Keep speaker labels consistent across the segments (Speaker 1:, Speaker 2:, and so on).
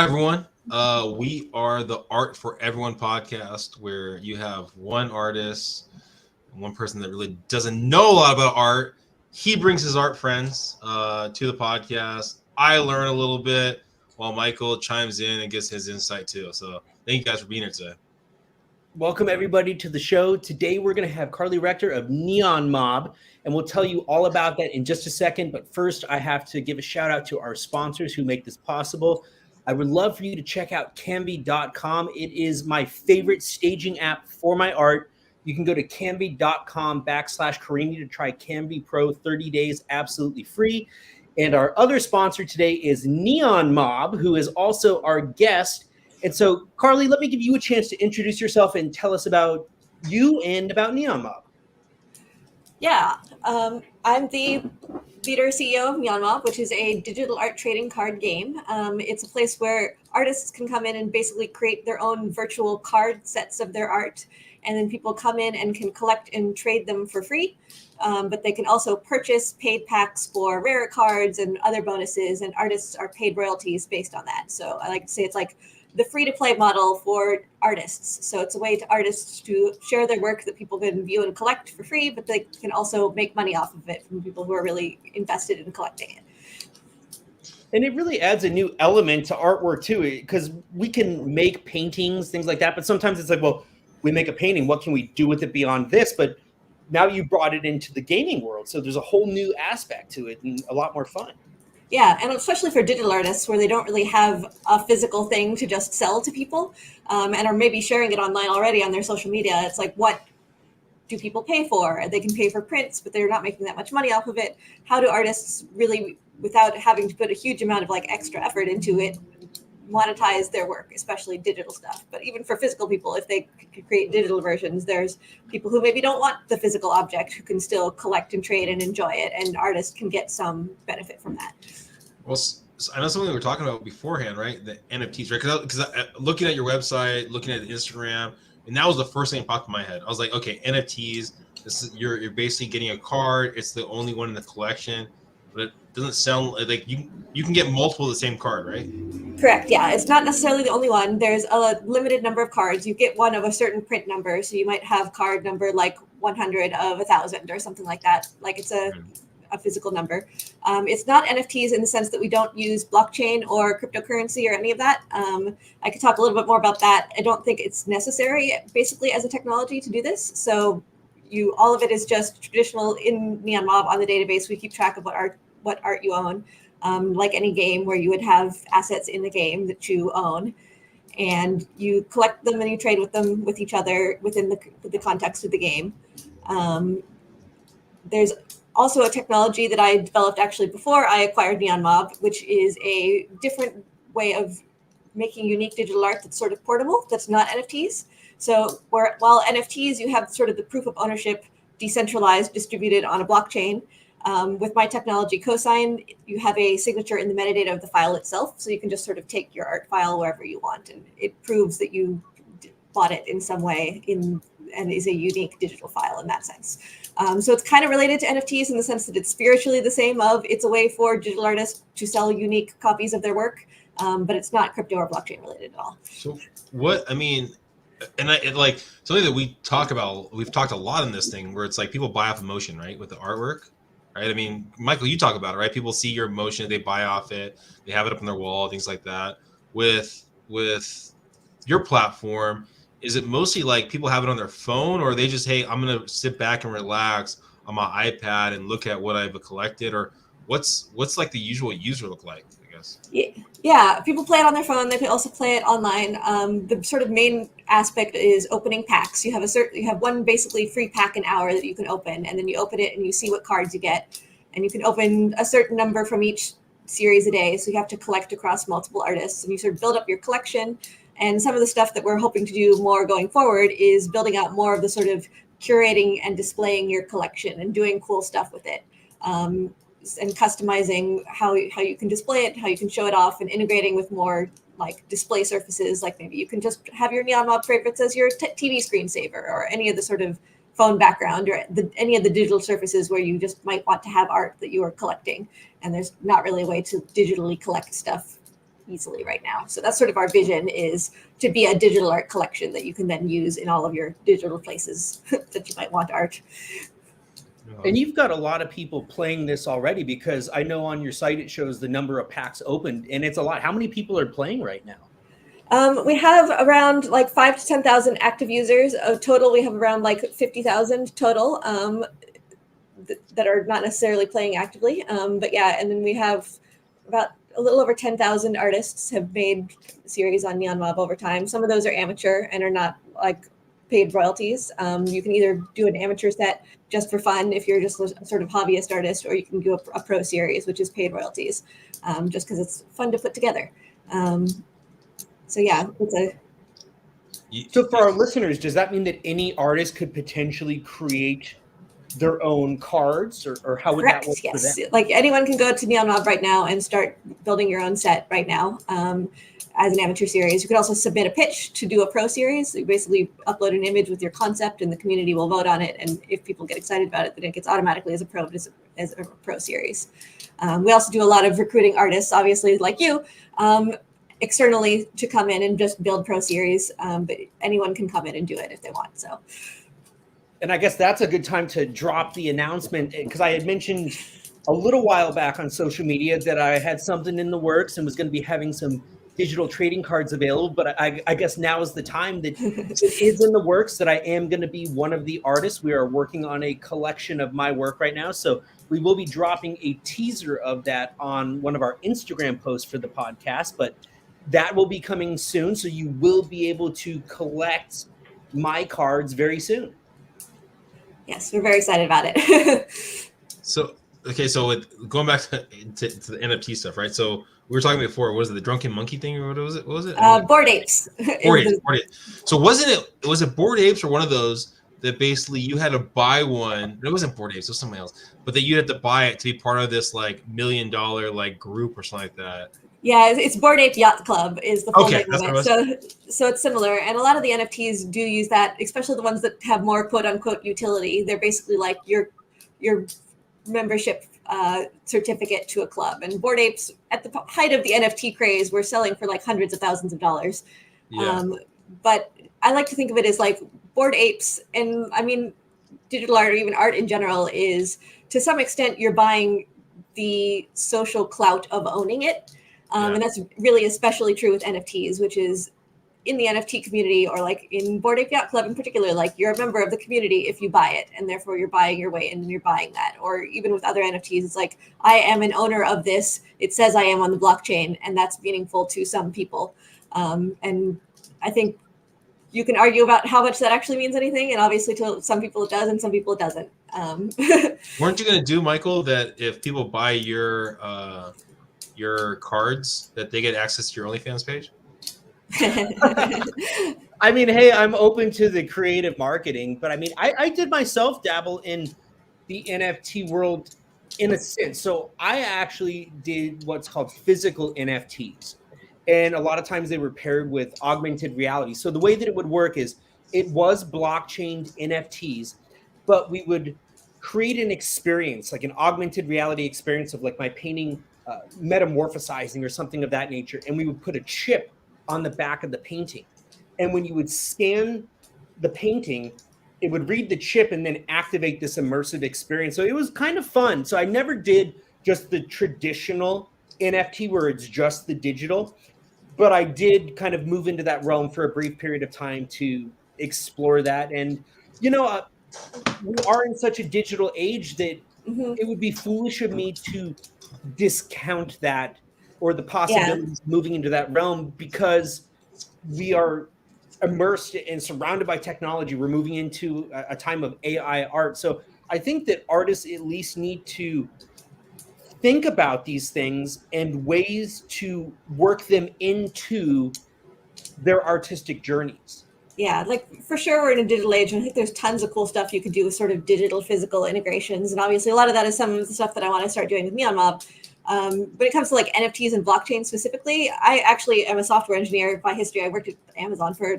Speaker 1: Hi, everyone. We are the Art for Everyone podcast, where you have one artist and one person that really doesn't know a lot about art. He brings his art friends to the podcast. I learn a little bit while Michael chimes in and gives his insight too. So thank you guys for being here today.
Speaker 2: Welcome, everybody, to the show. Today, we're going to have Carini Rector of NeonMob, and we'll tell you all about that in just a second. But first, I have to give a shout out to our sponsors who make this possible. I would love for you to check out Canvy.com. It is my favorite staging app for my art. You can go to Canvy.com/Carini to try Canvy Pro 30 days absolutely free. And our other sponsor today is NeonMob, who is also our guest. And so, Carly, let me give you a chance to introduce yourself and tell us about you and about NeonMob.
Speaker 3: Yeah, I'm the leader CEO of NeonMob, which is a digital art trading card game. It's a place where artists can come in and basically create their own virtual card sets of their art. And then people come in and can collect and trade them for free. But they can also purchase paid packs for rare cards and other bonuses. And artists are paid royalties based on that. So I like to say it's like the free-to-play model for artists. So it's a way to artists to share their work that people can view and collect for free, but they can also make money off of it from people who are really invested in collecting it.
Speaker 2: And it really adds a new element to artwork too, because we can make paintings, things like that. But sometimes it's like, well, we make a painting. What can we do with it beyond this? But now you brought it into the gaming world. So there's a whole new aspect to it and a lot more fun.
Speaker 3: Yeah, and especially for digital artists where they don't really have a physical thing to just sell to people and are maybe sharing it online already on their social media. It's like, what do people pay for? They can pay for prints, but they're not making that much money off of it. How do artists really, without having to put a huge amount of extra effort into it, monetize their work, especially digital stuff? But even for physical people, if they could create digital versions, there's people who maybe don't want the physical object who can still collect and trade and enjoy it, and artists can get some benefit from that.
Speaker 1: Well, I know something we were talking about beforehand, right? The NFTs, right? Because looking at your website, looking at Instagram, and that was the first thing that popped in my head. I was like, okay, NFTs. This is you're basically getting a card. It's the only one in the collection, but it doesn't sound like you can get multiple of the same card, right?
Speaker 3: Correct. Yeah, it's not necessarily the only one. There's a limited number of cards. You get one of a certain print number, so you might have card number like 100 of 1,000 or something like that. Like it's a physical number. It's not NFTs in the sense that we don't use blockchain or cryptocurrency or any of that. I could talk a little bit more about that. I don't think it's necessary basically as a technology to do this. So all of it is just traditional in NeonMob on the database. We keep track of what art you own, like any game where you would have assets in the game that you own. And you collect them and you trade with them with each other within the context of the game. There's also a technology that I developed actually before I acquired NeonMob, which is a different way of making unique digital art that's sort of portable, that's not NFTs. So while NFTs, you have sort of the proof of ownership decentralized, distributed on a blockchain. With my technology Cosign, you have a signature in the metadata of the file itself. So you can just sort of take your art file wherever you want. And it proves that you bought it in some way and is a unique digital file in that sense. So it's kind of related to NFTs in the sense that it's spiritually the same it's a way for digital artists to sell unique copies of their work, but it's not crypto or blockchain related at all.
Speaker 1: So something that we've talked a lot in this thing where it's like people buy off emotion, right? With the artwork, right? I mean, Michael, you talk about it, right? People see your emotion, they buy off it, they have it up on their wall, things like that. With your platform, is it mostly like people have it on their phone, or are they just, hey, I'm going to sit back and relax on my iPad and look at what I've collected? Or what's like the usual user look like, I guess?
Speaker 3: Yeah, people play it on their phone. They can also play it online. The sort of main aspect is opening packs. You have one basically free pack an hour that you can open, and then you open it and you see what cards you get. And you can open a certain number from each series a day. So you have to collect across multiple artists, and you sort of build up your collection. And some of the stuff that we're hoping to do more going forward is building out more of the sort of curating and displaying your collection and doing cool stuff with it. And customizing how you can display it, how you can show it off, and integrating with more like display surfaces. Like maybe you can just have your NeonMob favorites as your TV screensaver, or any of the sort of phone background, or any of the digital surfaces where you just might want to have art that you are collecting. And there's not really a way to digitally collect stuff easily right now. So that's sort of our vision, is to be a digital art collection that you can then use in all of your digital places that you might want art.
Speaker 2: And you've got a lot of people playing this already, because I know on your site it shows the number of packs opened, and it's a lot. How many people are playing right now?
Speaker 3: We have around like 5,000 to 10,000 active users. Total, we have around like 50,000 total that are not necessarily playing actively. But yeah, and then we have about a little over 10,000 artists have made series on NeonMob over time. Some of those are amateur and are not like paid royalties. You can either do an amateur set just for fun if you're just a sort of hobbyist artist, or you can do a pro series, which is paid royalties, just because it's fun to put together. So yeah, it's a.
Speaker 2: So for our listeners, does that mean that any artist could potentially create their own cards, or how would
Speaker 3: Correct,
Speaker 2: that work
Speaker 3: yes.
Speaker 2: for them?
Speaker 3: Like anyone can go to NeonMob right now and start building your own set right now as an amateur series. You could also submit a pitch to do a pro series. You basically upload an image with your concept, and the community will vote on it. And if people get excited about it, then it gets automatically as a pro series. We also do a lot of recruiting artists, obviously, like you, externally to come in and just build pro series. But anyone can come in and do it if they want. So.
Speaker 2: And I guess that's a good time to drop the announcement, because I had mentioned a little while back on social media that I had something in the works and was going to be having some digital trading cards available. But I guess now is the time that it is in the works, that I am going to be one of the artists. We are working on a collection of my work right now. So we will be dropping a teaser of that on one of our Instagram posts for the podcast, but that will be coming soon. So you will be able to collect my cards very soon.
Speaker 3: Yes, we're very excited about it.
Speaker 1: So, okay, so going back to the NFT stuff, right? So we were talking before, what was it, the Drunken Monkey thing, or what was it? What was it?
Speaker 3: Bored Apes.
Speaker 1: Bored Apes. So was it Bored Apes, or one of those that basically you had to buy one? It wasn't Bored Apes, it was something else. But that you had to buy it to be part of this like $1 million like group or something like that.
Speaker 3: Yeah, it's Bored Ape Yacht Club is the full
Speaker 1: Okay,
Speaker 3: name of it. So it's similar, and a lot of the NFTs do use that, especially the ones that have more quote unquote utility. They're basically like your membership certificate to a club. And Bored Apes, at the height of the NFT craze, were selling for like hundreds of thousands of dollars.
Speaker 1: Yeah.
Speaker 3: But I like to think of it as like Bored Apes, and I mean digital art, or even art in general, is to some extent you're buying the social clout of owning it. And that's really especially true with NFTs, which is in the NFT community, or like in Bored Ape Yacht Club in particular, like you're a member of the community if you buy it, and therefore you're buying your way in and you're buying that. Or even with other NFTs, it's like, I am an owner of this. It says I am on the blockchain, and that's meaningful to some people. And I think you can argue about how much that actually means anything. And obviously to some people it does, and some people it doesn't.
Speaker 1: Weren't you going to do, Michael, that if people buy your cards, that they get access to your OnlyFans page?
Speaker 2: I mean, hey, I'm open to the creative marketing, but I mean, I did myself dabble in the NFT world in a sense. So I actually did what's called physical NFTs. And a lot of times they were paired with augmented reality. So the way that it would work is it was blockchain NFTs, but we would create an experience, like an augmented reality experience of like my painting metamorphosizing or something of that nature. And we would put a chip on the back of the painting. And when you would scan the painting, it would read the chip and then activate this immersive experience. So it was kind of fun. So I never did just the traditional NFT where it's just the digital, but I did kind of move into that realm for a brief period of time to explore that. And, you know, we are in such a digital age that it would be foolish of me to discount that or the possibilities of moving into that realm, because we are immersed and surrounded by technology. We're moving into a time of AI art. So I think that artists at least need to think about these things and ways to work them into their artistic journeys.
Speaker 3: Yeah, like for sure we're in a digital age, and I think there's tons of cool stuff you could do with sort of digital physical integrations. And obviously a lot of that is some of the stuff that I want to start doing with NeonMob. When it comes to like NFTs and blockchain specifically, I actually am a software engineer by history. I worked at Amazon for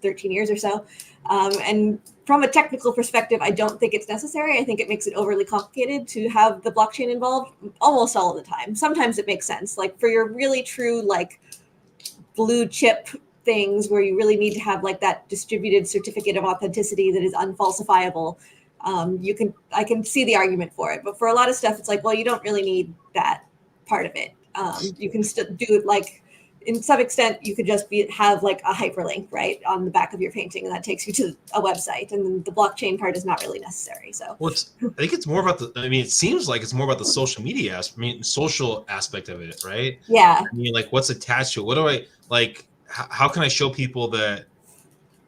Speaker 3: 13 years or so. And from a technical perspective, I don't think it's necessary. I think it makes it overly complicated to have the blockchain involved almost all of the time. Sometimes it makes sense, like for your really true like blue chip things where you really need to have like that distributed certificate of authenticity that is unfalsifiable. I can see the argument for it, but for a lot of stuff, it's like, well, you don't really need that part of it. You can still do it like, in some extent, you could just have like a hyperlink right on the back of your painting, and that takes you to a website. And the blockchain part is not really necessary. So,
Speaker 1: well, I think it's more about the. I mean, it seems like it's more about the social media social aspect of it, right?
Speaker 3: Yeah.
Speaker 1: I mean, like, what's attached to it? What do I like? How can I show people that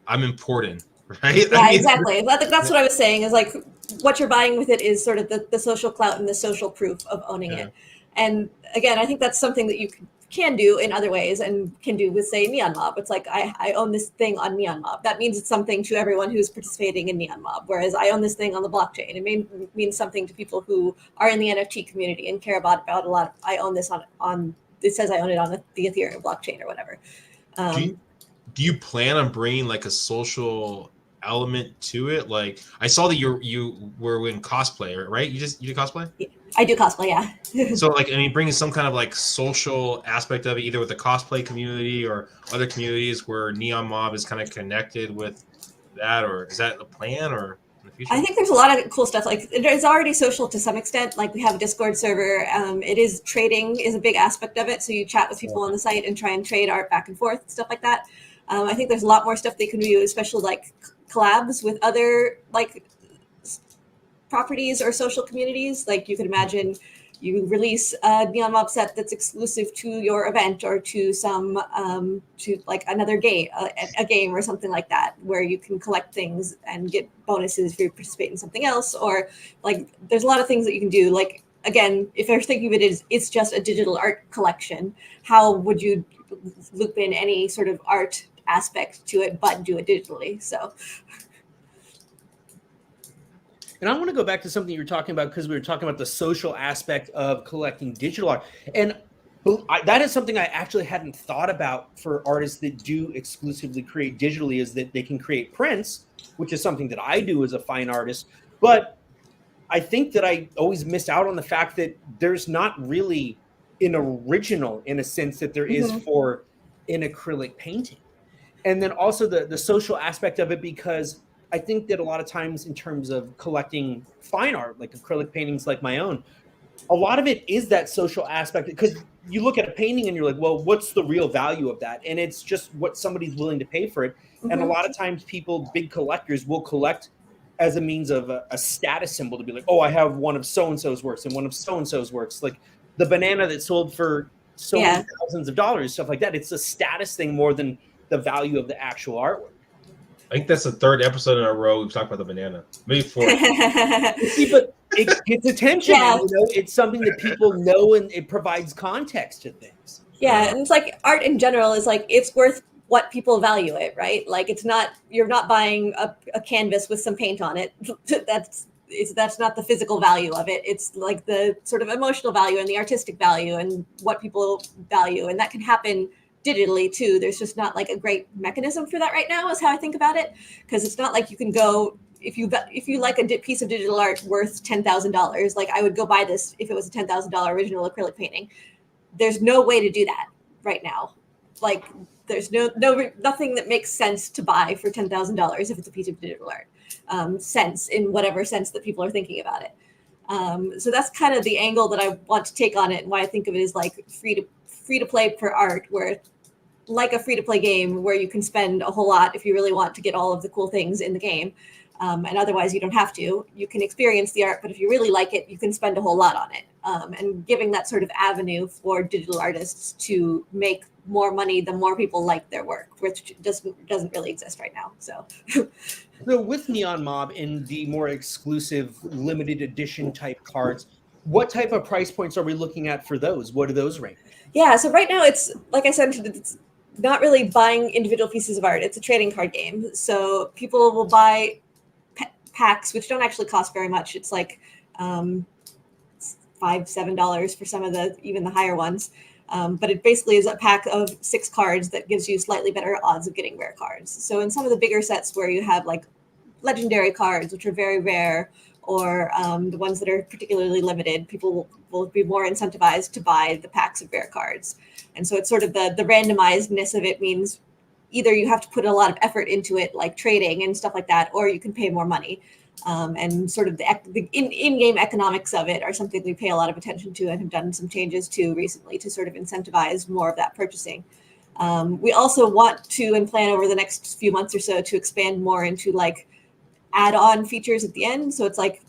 Speaker 1: I'm important, right?
Speaker 3: Yeah,
Speaker 1: I mean,
Speaker 3: exactly. That's what I was saying. Is like what you're buying with it is sort of the social clout and the social proof of owning it. And again, I think that's something that you can do in other ways and can do with, say, NeonMob. It's like, I own this thing on NeonMob. That means it's something to everyone who's participating in NeonMob, whereas I own this thing on the blockchain. It means something to people who are in the NFT community and care about a lot of, I own this on it says I own it on the Ethereum blockchain or whatever.
Speaker 1: Do you plan on bringing like a social element to it? Like, I saw that you were in cosplay, right? You did cosplay?
Speaker 3: I do cosplay, yeah.
Speaker 1: So, like, I mean, bringing some kind of like social aspect of it, either with the cosplay community or other communities where NeonMob is kind of connected with that, or is that a plan or in the future?
Speaker 3: I think there's a lot of cool stuff. Like, it's already social to some extent. Like, we have a Discord server. It is trading is a big aspect of it. So you chat with people on the site and try and trade art back and forth, stuff like that. I think there's a lot more stuff they can do, especially like collabs with other like properties or social communities. Like you could imagine you release a NeonMob set that's exclusive to your event or to some to like another game, a game or something like that, where you can collect things and get bonuses if you participate in something else. Or like there's a lot of things that you can do. Like again, if you're thinking of it as it's just a digital art collection, how would you loop in any sort of art aspect to it but do it digitally? So.
Speaker 2: And I want to go back to something you were talking about, because we were talking about the social aspect of collecting digital art. And that is something I actually hadn't thought about for artists that do exclusively create digitally, is that they can create prints, which is something that I do as a fine artist. But I think that I always miss out on the fact that there's not really an original in a sense that there is for an acrylic painting. And then also the social aspect of it, because I think that a lot of times in terms of collecting fine art, like acrylic paintings like my own, a lot of it is that social aspect, because you look at a painting and you're like, well, what's the real value of that? And it's just what somebody's willing to pay for it. And a lot of times people, big collectors, will collect as a means of a status symbol, to be like, oh, I have one of so-and-so's works and one of so-and-so's works. Like the banana that sold for so many thousands of dollars, stuff like that. It's a status thing more than the value of the actual artwork.
Speaker 1: I think that's the third episode in a row we've talked about the banana. Maybe fourth.
Speaker 2: See, but it gets attention.
Speaker 3: Yeah.
Speaker 2: You know, it's something that people know, and it provides context to things.
Speaker 3: Yeah, and it's like art in general is like, it's worth what people value it, right? Like it's not, you're not buying a canvas with some paint on it. That's not the physical value of it. It's like the sort of emotional value and the artistic value and what people value, and that can happen digitally too. There's just not like a great mechanism for that right now, is how I think about it, because it's not like you can go, if you like a piece of digital art worth $10,000, like I would go buy this if it was a $10,000 original acrylic painting. There's no way to do that right now. Like there's nothing that makes sense to buy for $10,000 if it's a piece of digital art. Sense in whatever sense that people are thinking about it. So that's kind of the angle that I want to take on it, and why I think of it as like free to play for art, where like a free to play game where you can spend a whole lot if you really want to get all of the cool things in the game. And otherwise you don't have to. You can experience the art, but if you really like it, you can spend a whole lot on it. And giving that sort of avenue for digital artists to make more money the more people like their work, which doesn't really exist right now. So
Speaker 2: with NeonMob and the more exclusive limited edition type cards, what type of price points are we looking at for those? What do those range?
Speaker 3: Yeah, so right now it's, like I said, it's not really buying individual pieces of art. It's a trading card game. So people will buy packs, which don't actually cost very much. It's like $5-7 for some of even the higher ones. But it basically is a pack of 6 cards that gives you slightly better odds of getting rare cards. So in some of the bigger sets where you have like legendary cards, which are very rare, or the ones that are particularly limited, people will be more incentivized to buy the packs of rare cards. And so it's sort of the randomizedness of it means either you have to put a lot of effort into it, like trading and stuff like that, or you can pay more money. And sort of the in-game economics of it are something we pay a lot of attention to and have done some changes to recently to sort of incentivize more of that purchasing. We also want to and plan over the next few months or so to expand more into like add-on features at the end. So it's like,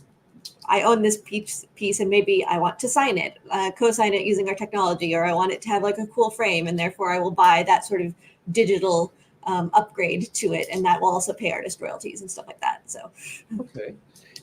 Speaker 3: I own this piece and maybe I want to sign it, co-sign it using our technology, or I want it to have like a cool frame, and therefore I will buy that sort of digital upgrade to it, and that will also pay artist royalties and stuff like that. So,
Speaker 2: okay.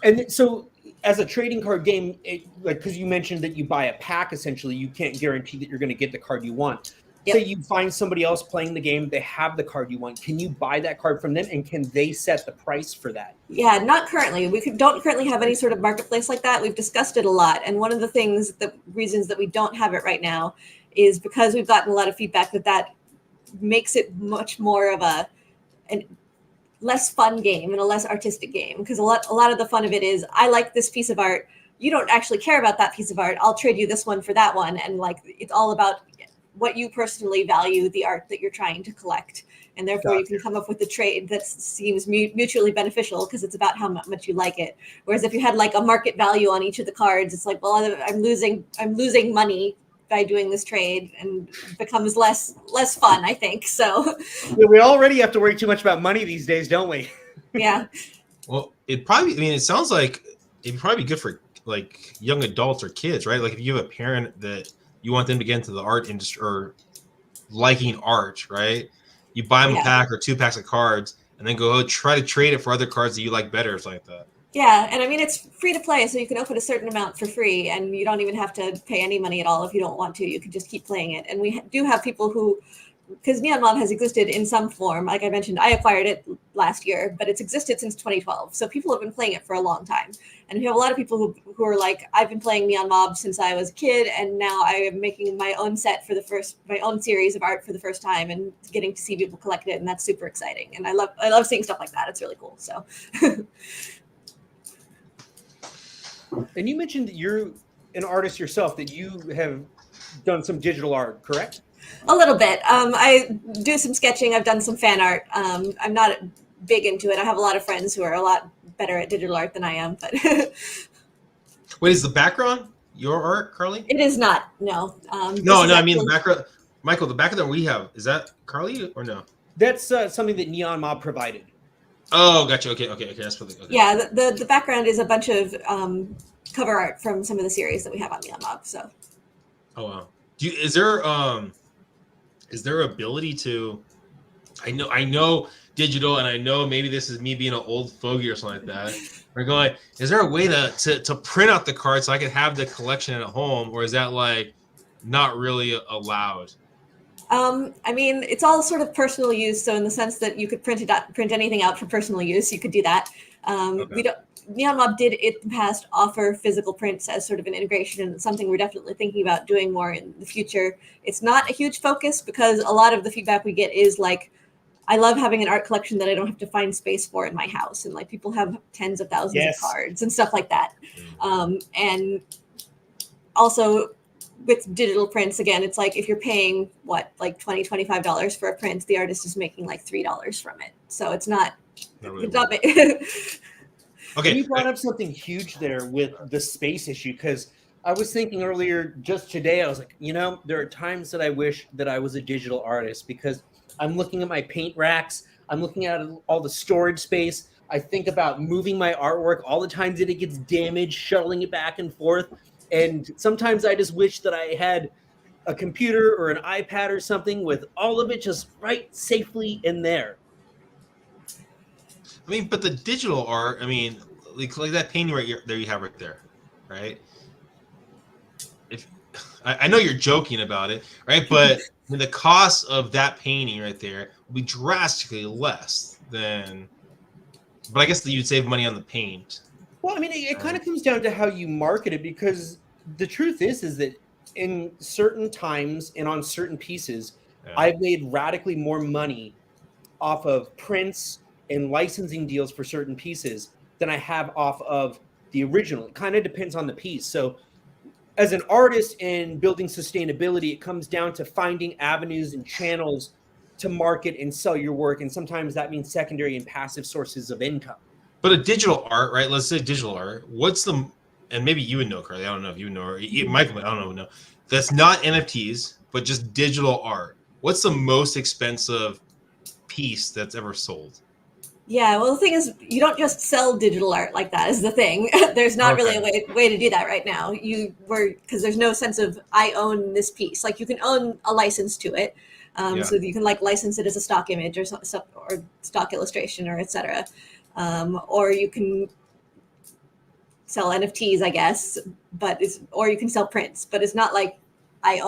Speaker 2: And so, as a trading card game, like because you mentioned that you buy a pack, essentially, you can't guarantee that you're going to get the card you want.
Speaker 3: Yep.
Speaker 2: Say you find somebody else playing the game, they have the card you want. Can you buy that card from them, and can they set the price for that?
Speaker 3: Yeah, not currently. We don't currently have any sort of marketplace like that. We've discussed it a lot, and one of the reasons that we don't have it right now is because we've gotten a lot of feedback that makes it much more of a less fun game and a less artistic game, because a lot of the fun of it is, I like this piece of art, you don't actually care about that piece of art, I'll trade you this one for that one, and like it's all about what you personally value the art that you're trying to collect, and therefore you can come up with a trade that seems mutually beneficial because it's about how much you like it. Whereas if you had like a market value on each of the cards, it's like, well, I'm losing money by doing this trade, and becomes less fun, I think. So
Speaker 2: yeah, we already have to worry too much about money these days, don't we?
Speaker 3: Yeah.
Speaker 1: Well, it sounds like it'd probably be good for like young adults or kids, right? Like if you have a parent that you want them to get into the art industry or liking art, right? You buy them a pack or 2 packs of cards, and then go try to trade it for other cards that you like better or something like that.
Speaker 3: Yeah, and I mean, it's free to play, so you can open a certain amount for free, and you don't even have to pay any money at all if you don't want to. You can just keep playing it. And we do have people who, because NeonMob has existed in some form, like I mentioned, I acquired it last year, but it's existed since 2012. So people have been playing it for a long time. And we have a lot of people who are like, I've been playing NeonMob since I was a kid, and now I am making my own set for my own series of art for the first time, and getting to see people collect it, and that's super exciting. And I love seeing stuff like that. It's really cool. So.
Speaker 2: And you mentioned that you're an artist yourself, that you have done some digital art, correct?
Speaker 3: A little bit. I do some sketching. I've done some fan art. I'm not big into it. I have a lot of friends who are a lot better at digital art than I am. But
Speaker 1: Wait, is the background your art, Carly?
Speaker 3: It is not. No.
Speaker 1: No. I mean the background. Michael, the background we have, is that Carly or no?
Speaker 2: That's something that NeonMob provided.
Speaker 1: Oh, gotcha. Okay. That's for the. Okay.
Speaker 3: Yeah, the background is a bunch of cover art from some of the series that we have on NeonMob. So.
Speaker 1: Oh wow. Is there ability to? I know digital, and I know maybe this is me being an old fogey or something like that. We're going. Is there a way to print out the cards so I can have the collection at home, or is that like not really allowed?
Speaker 3: I mean, it's all sort of personal use. So in the sense that you could print anything out for personal use, you could do that. Okay. NeonMob did in the past offer physical prints as sort of an integration, and it's something we're definitely thinking about doing more in the future. It's not a huge focus because a lot of the feedback we get is like, I love having an art collection that I don't have to find space for in my house. And like people have tens of thousands of cards and stuff like that. And also with digital prints, again, it's like if you're paying like $20, $25 for a print, the artist is making like $3 from it. So it's not really
Speaker 2: Okay. You brought up something huge there with the space issue, because I was thinking earlier just today, I was like, there are times that I wish that I was a digital artist, because I'm looking at my paint racks, I'm looking at all the storage space. I think about moving my artwork, all the times that it gets damaged, shuttling it back and forth. And sometimes I just wish that I had a computer or an iPad or something with all of it just right safely in there.
Speaker 1: I mean, but the digital art, I mean, like that painting there you have right there, right? If I know you're joking about it, right? But the cost of that painting right there will be drastically less than. But I guess that you'd save money on the paint.
Speaker 2: Well, I mean, it kind of comes down to how you market it, because the truth is that in certain times and on certain pieces,
Speaker 1: Yeah.
Speaker 2: I've made radically more money off of prints and licensing deals for certain pieces than I have off of the original. It kind of depends on the piece. So as an artist in building sustainability, it comes down to finding avenues and channels to market and sell your work. And sometimes that means secondary and passive sources of income.
Speaker 1: But a digital art, right? Let's say digital art. What's the, and maybe you would know, Carly. I don't know if you would know, or Michael, I don't know. That's not NFTs, but just digital art. What's the most expensive piece that's ever sold?
Speaker 3: Yeah, well, the thing is, you don't just sell digital art like that is the thing. There's not really a way to do that right now. Because there's no sense of, I own this piece. Like, you can own a license to it. So you can like license it as a stock image or stock illustration or etc. Or you can sell NFTs, I guess, or you can sell prints, but it's not like I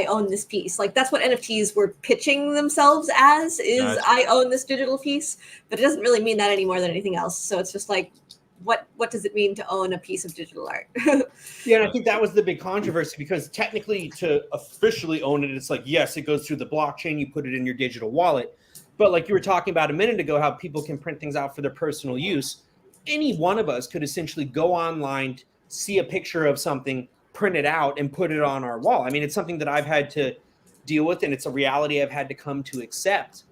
Speaker 3: own this piece. Like that's what NFTs were pitching themselves as is gotcha. I own this digital piece, but it doesn't really mean that any more than anything else. So it's just like, what does it mean to own a piece of digital art?
Speaker 2: Yeah, and I think that was the big controversy because technically to officially own it, it's like, yes, it goes through the blockchain, you put it in your digital wallet. But like you were talking about a minute ago, how people can print things out for their personal use. Any one of us could essentially go online, see a picture of something, print it out and put it on our wall. I mean, it's something that I've had to deal with, and it's a reality I've had to come to accept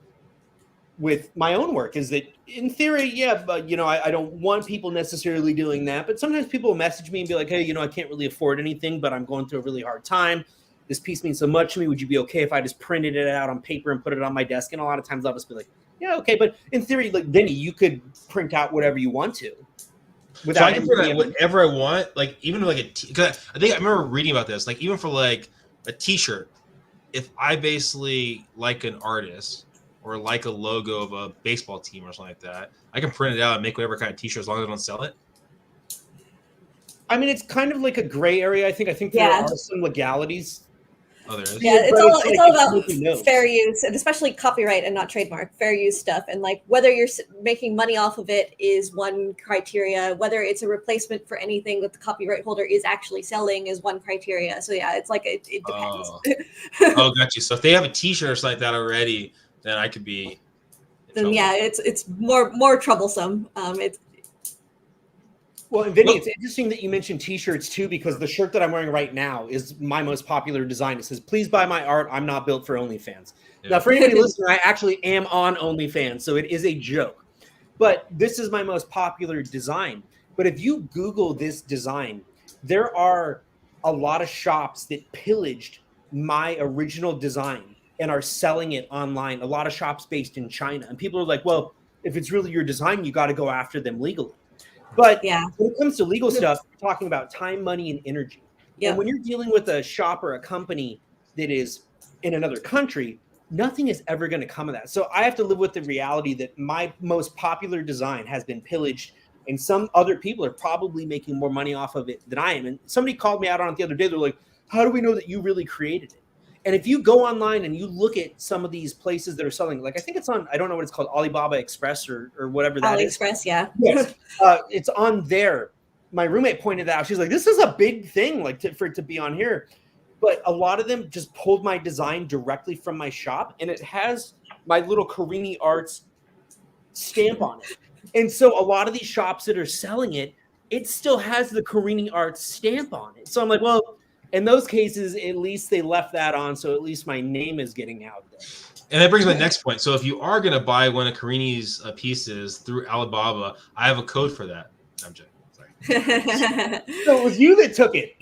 Speaker 2: with my own work is that in theory, yeah, but I don't want people necessarily doing that. But sometimes people will message me and be like, hey, I can't really afford anything, but I'm going through a really hard time. This piece means so much to me. Would you be okay if I just printed it out on paper and put it on my desk? And a lot of times I'll just be like, yeah, okay. But in theory, like Vinnie, you could print out whatever you want to.
Speaker 1: So I can print out whatever I want, like even like because I think I remember reading about this, like even for like a T-shirt, if I basically like an artist or like a logo of a baseball team or something like that, I can print it out and make whatever kind of T-shirt as long as I don't sell it.
Speaker 2: I mean, it's kind of like a gray area. I think there are some legalities.
Speaker 1: Oh, there is.
Speaker 3: Yeah, it's all about fair use, and especially copyright and not trademark, fair use stuff. And like whether you're making money off of it is one criteria. Whether it's a replacement for anything that the copyright holder is actually selling is one criteria. So yeah, it's like it depends.
Speaker 1: Oh, got you. So if they have a T-shirt or something like that already, then I could be.
Speaker 3: Then yeah, it's more troublesome.
Speaker 2: Well, and Vinnie, it's interesting that you mentioned T-shirts too, because the shirt that I'm wearing right now is my most popular design. It says, "Please buy my art. I'm not built for OnlyFans." Yeah. Now, for anybody listening, I actually am on OnlyFans, so it is a joke. But this is my most popular design. But if you Google this design, there are a lot of shops that pillaged my original design and are selling it online. A lot of shops based in China. And people are like, well, if it's really your design, you got to go after them legally. But when it comes to legal stuff, we're talking about time, money, and energy. Yeah. And when you're dealing with a shop or a company that is in another country, nothing is ever going to come of that. So I have to live with the reality that my most popular design has been pillaged, and some other people are probably making more money off of it than I am. And somebody called me out on it the other day. They're like, how do we know that you really created it? And if you go online and you look at some of these places that are selling, like I think it's on, I don't know what it's called, Alibaba Express or whatever that is.
Speaker 3: AliExpress, yeah.
Speaker 2: Yes, it's on there. My roommate pointed that out. She's like, this is a big thing, like for it to be on here. But a lot of them just pulled my design directly from my shop, and it has my little Carini Arts stamp on it. And so a lot of these shops that are selling it, it still has the Carini Arts stamp on it. So I'm like, well, in those cases, at least they left that on, so at least my name is getting out there.
Speaker 1: And that brings me to my next point. So if you are going to buy one of Carini's pieces through Alibaba, I have a code for that. I'm joking. Sorry.
Speaker 2: So it was you that took it.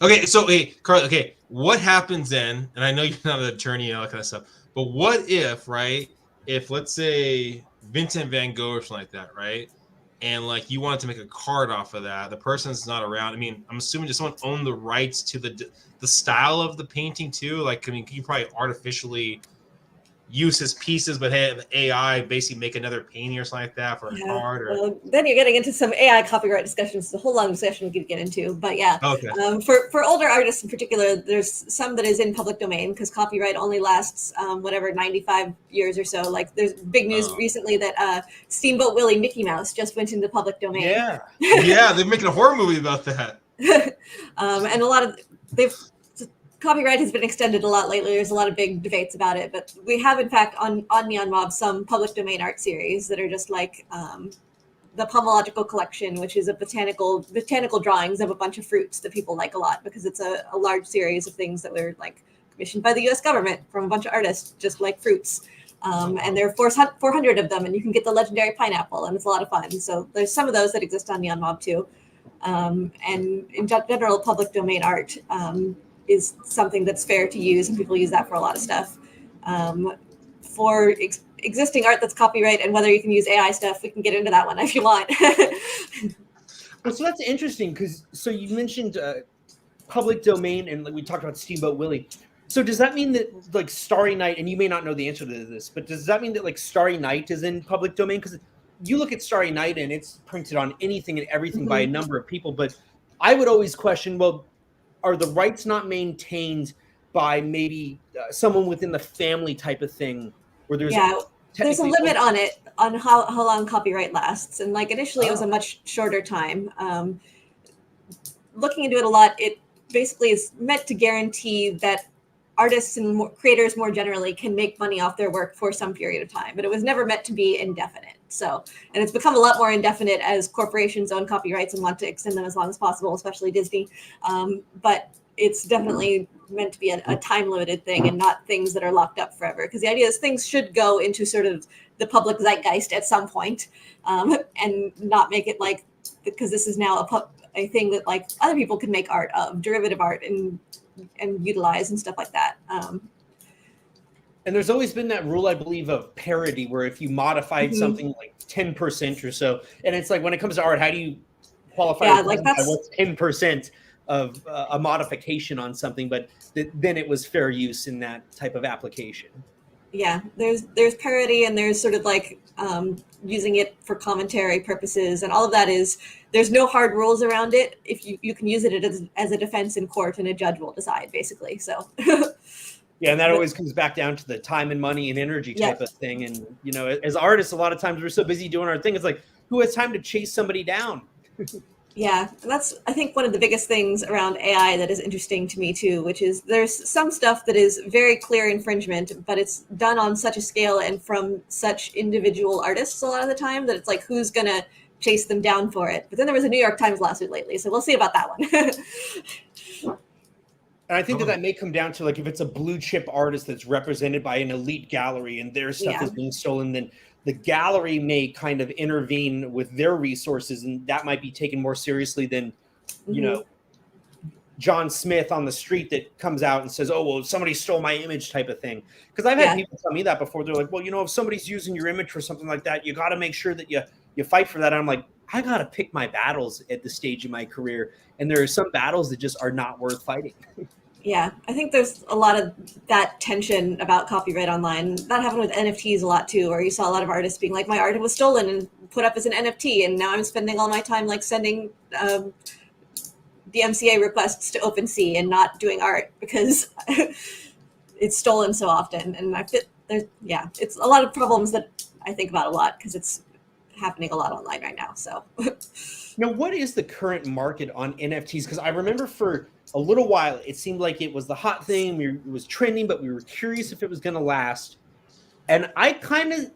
Speaker 1: Okay, so hey, Carly, okay, what happens then, and I know you're not an attorney and all that kind of stuff, but what if, right, if let's say Vincent van Gogh or something like that, right? And like you wanted to make a card off of that, the person's not around. I mean, I'm assuming does someone own the rights to the style of the painting too? Like, I mean, can you probably artificially use his pieces, but have AI basically make another painting or something like that for a card? Or...
Speaker 3: Well, then you're getting into some AI copyright discussions. It's a whole long discussion we could get into. But yeah, for older artists in particular, there's some that is in public domain because copyright only lasts 95 years or so. Like there's big news recently that Steamboat Willie Mickey Mouse just went into public domain.
Speaker 2: Yeah,
Speaker 1: yeah, they're making a horror movie about that.
Speaker 3: And a lot of copyright has been extended a lot lately. There's a lot of big debates about it, but we have, in fact, on NeonMob, some public domain art series that are just like the Pomological Collection, which is a botanical drawings of a bunch of fruits that people like a lot because it's a large series of things that were like commissioned by the U.S. government from a bunch of artists, just like fruits. And there are 400 of them, and you can get the legendary pineapple, and it's a lot of fun. So there's some of those that exist on NeonMob too. And in general, public domain art is something that's fair to use, and people use that for a lot of stuff. For existing art that's copyright and whether you can use AI stuff, we can get into that one if you want.
Speaker 2: Well, so that's interesting because you mentioned public domain, and we talked about Steamboat Willie. So does that mean that like Starry Night, and you may not know the answer to this, but does that mean that like Starry Night is in public domain? Because you look at Starry Night and it's printed on anything and everything by a number of people. But I would always question, well, are the rights not maintained by maybe someone within the family type of thing where there's
Speaker 3: a limit on it, on how long copyright lasts. And like initially it was a much shorter time. Looking into it a lot, it basically is meant to guarantee that artists and creators more generally can make money off their work for some period of time, but it was never meant to be indefinite. So, and it's become a lot more indefinite as corporations own copyrights and want to extend them as long as possible, especially Disney. But it's definitely meant to be a time-limited thing and not things that are locked up forever. Because the idea is things should go into sort of the public zeitgeist at some point, and not make it like, because this is now a thing that like other people can make art of, derivative art and utilize and stuff like that.
Speaker 2: And there's always been that rule, I believe, of parody, where if you modified something like 10% or so, and it's like when it comes to art, how do you qualify what's 10% of a modification on something? But then it was fair use in that type of application.
Speaker 3: Yeah, there's parody, and there's sort of like using it for commentary purposes, and all of that is, there's no hard rules around it. If you can use it as a defense in court, and a judge will decide, basically. So
Speaker 2: yeah, and that always comes back down to the time and money and energy type of thing. And you know, as artists, a lot of times we're so busy doing our thing, it's like, who has time to chase somebody down?
Speaker 3: Yeah, and that's, I think, one of the biggest things around AI that is interesting to me too, which is there's some stuff that is very clear infringement, but it's done on such a scale and from such individual artists a lot of the time that it's like, who's gonna chase them down for it? But then there was a New York Times lawsuit lately, so we'll see about that one.
Speaker 2: And I think that may come down to like, if it's a blue chip artist that's represented by an elite gallery and their stuff is being stolen, then the gallery may kind of intervene with their resources, and that might be taken more seriously than, you know, John Smith on the street that comes out and says, oh, well, somebody stole my image type of thing. Because I've had people tell me that before. They're like, well, you know, if somebody's using your image for something like that, you got to make sure that you fight for that. And I'm like, I got to pick my battles at this stage of my career. And there are some battles that just are not worth fighting.
Speaker 3: Yeah, I think there's a lot of that tension about copyright online. That happened with NFTs a lot too, where you saw a lot of artists being like, my art was stolen and put up as an NFT, and now I'm spending all my time like sending the MCA requests to OpenSea and not doing art because it's stolen so often. And it's a lot of problems that I think about a lot because it's happening a lot online right now. So
Speaker 2: now, what is the current market on NFTs? Because I remember for a little while, it seemed like it was the hot thing. It was trending, but we were curious if it was going to last. And I kind of,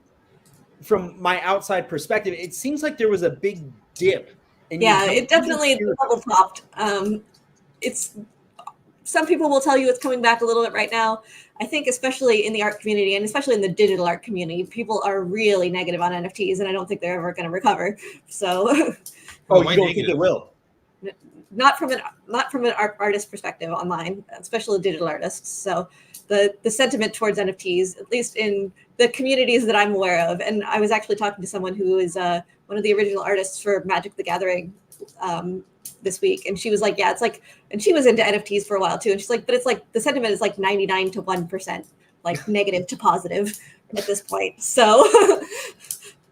Speaker 2: from my outside perspective, it seems like there was a big dip. And
Speaker 3: it definitely level topped. Some people will tell you it's coming back a little bit right now. I think especially in the art community and especially in the digital art community, people are really negative on NFTs, and I don't think they're ever going to recover. So,
Speaker 2: you don't think it will?
Speaker 3: Not from an artist perspective online, especially digital artists. So the sentiment towards NFTs, at least in the communities that I'm aware of, and I was actually talking to someone who is one of the original artists for Magic the Gathering this week, and she was like, yeah, it's like, and she was into NFTs for a while too, and she's like, but it's like the sentiment is like 99 to 1%, like negative to positive at this point. So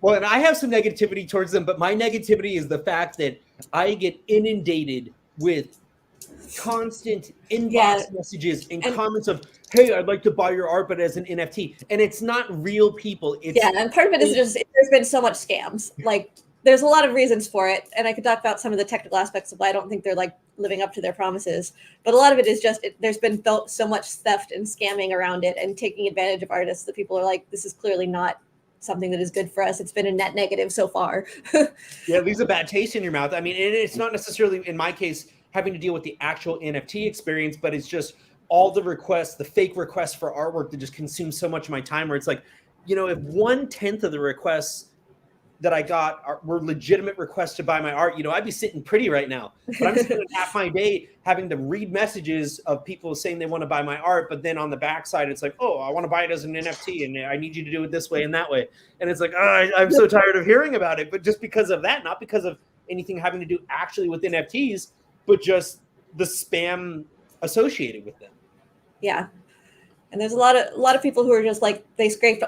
Speaker 2: well, and I have some negativity towards them, but my negativity is the fact that I get inundated with constant inbox messages and comments of, hey, I'd like to buy your art, but as an NFT. And it's not real people. And part of it is just, there's been so much scams. Like
Speaker 3: there's a lot of reasons for it, and I could talk about some of the technical aspects of why I don't think they're like living up to their promises. But a lot of it is just there's been so much theft and scamming around it and taking advantage of artists that people are like, this is clearly not something that is good for us. It's been a net negative so far.
Speaker 2: Yeah, it leaves a bad taste in your mouth. I mean, and it's not necessarily, in my case, having to deal with the actual NFT experience, but it's just all the requests, the fake requests for artwork that just consume so much of my time, where it's like, you know, if 1/10 of the requests that I got were legitimate requests to buy my art, you know, I'd be sitting pretty right now. But I'm spending half my day having to read messages of people saying they want to buy my art, but then on the backside, it's like, oh, I want to buy it as an NFT, and I need you to do it this way and that way. And it's like, oh, I'm so tired of hearing about it. But just because of that, not because of anything having to do actually with NFTs, but just the spam associated with them.
Speaker 3: Yeah. And there's a lot of people who are just like, they scraped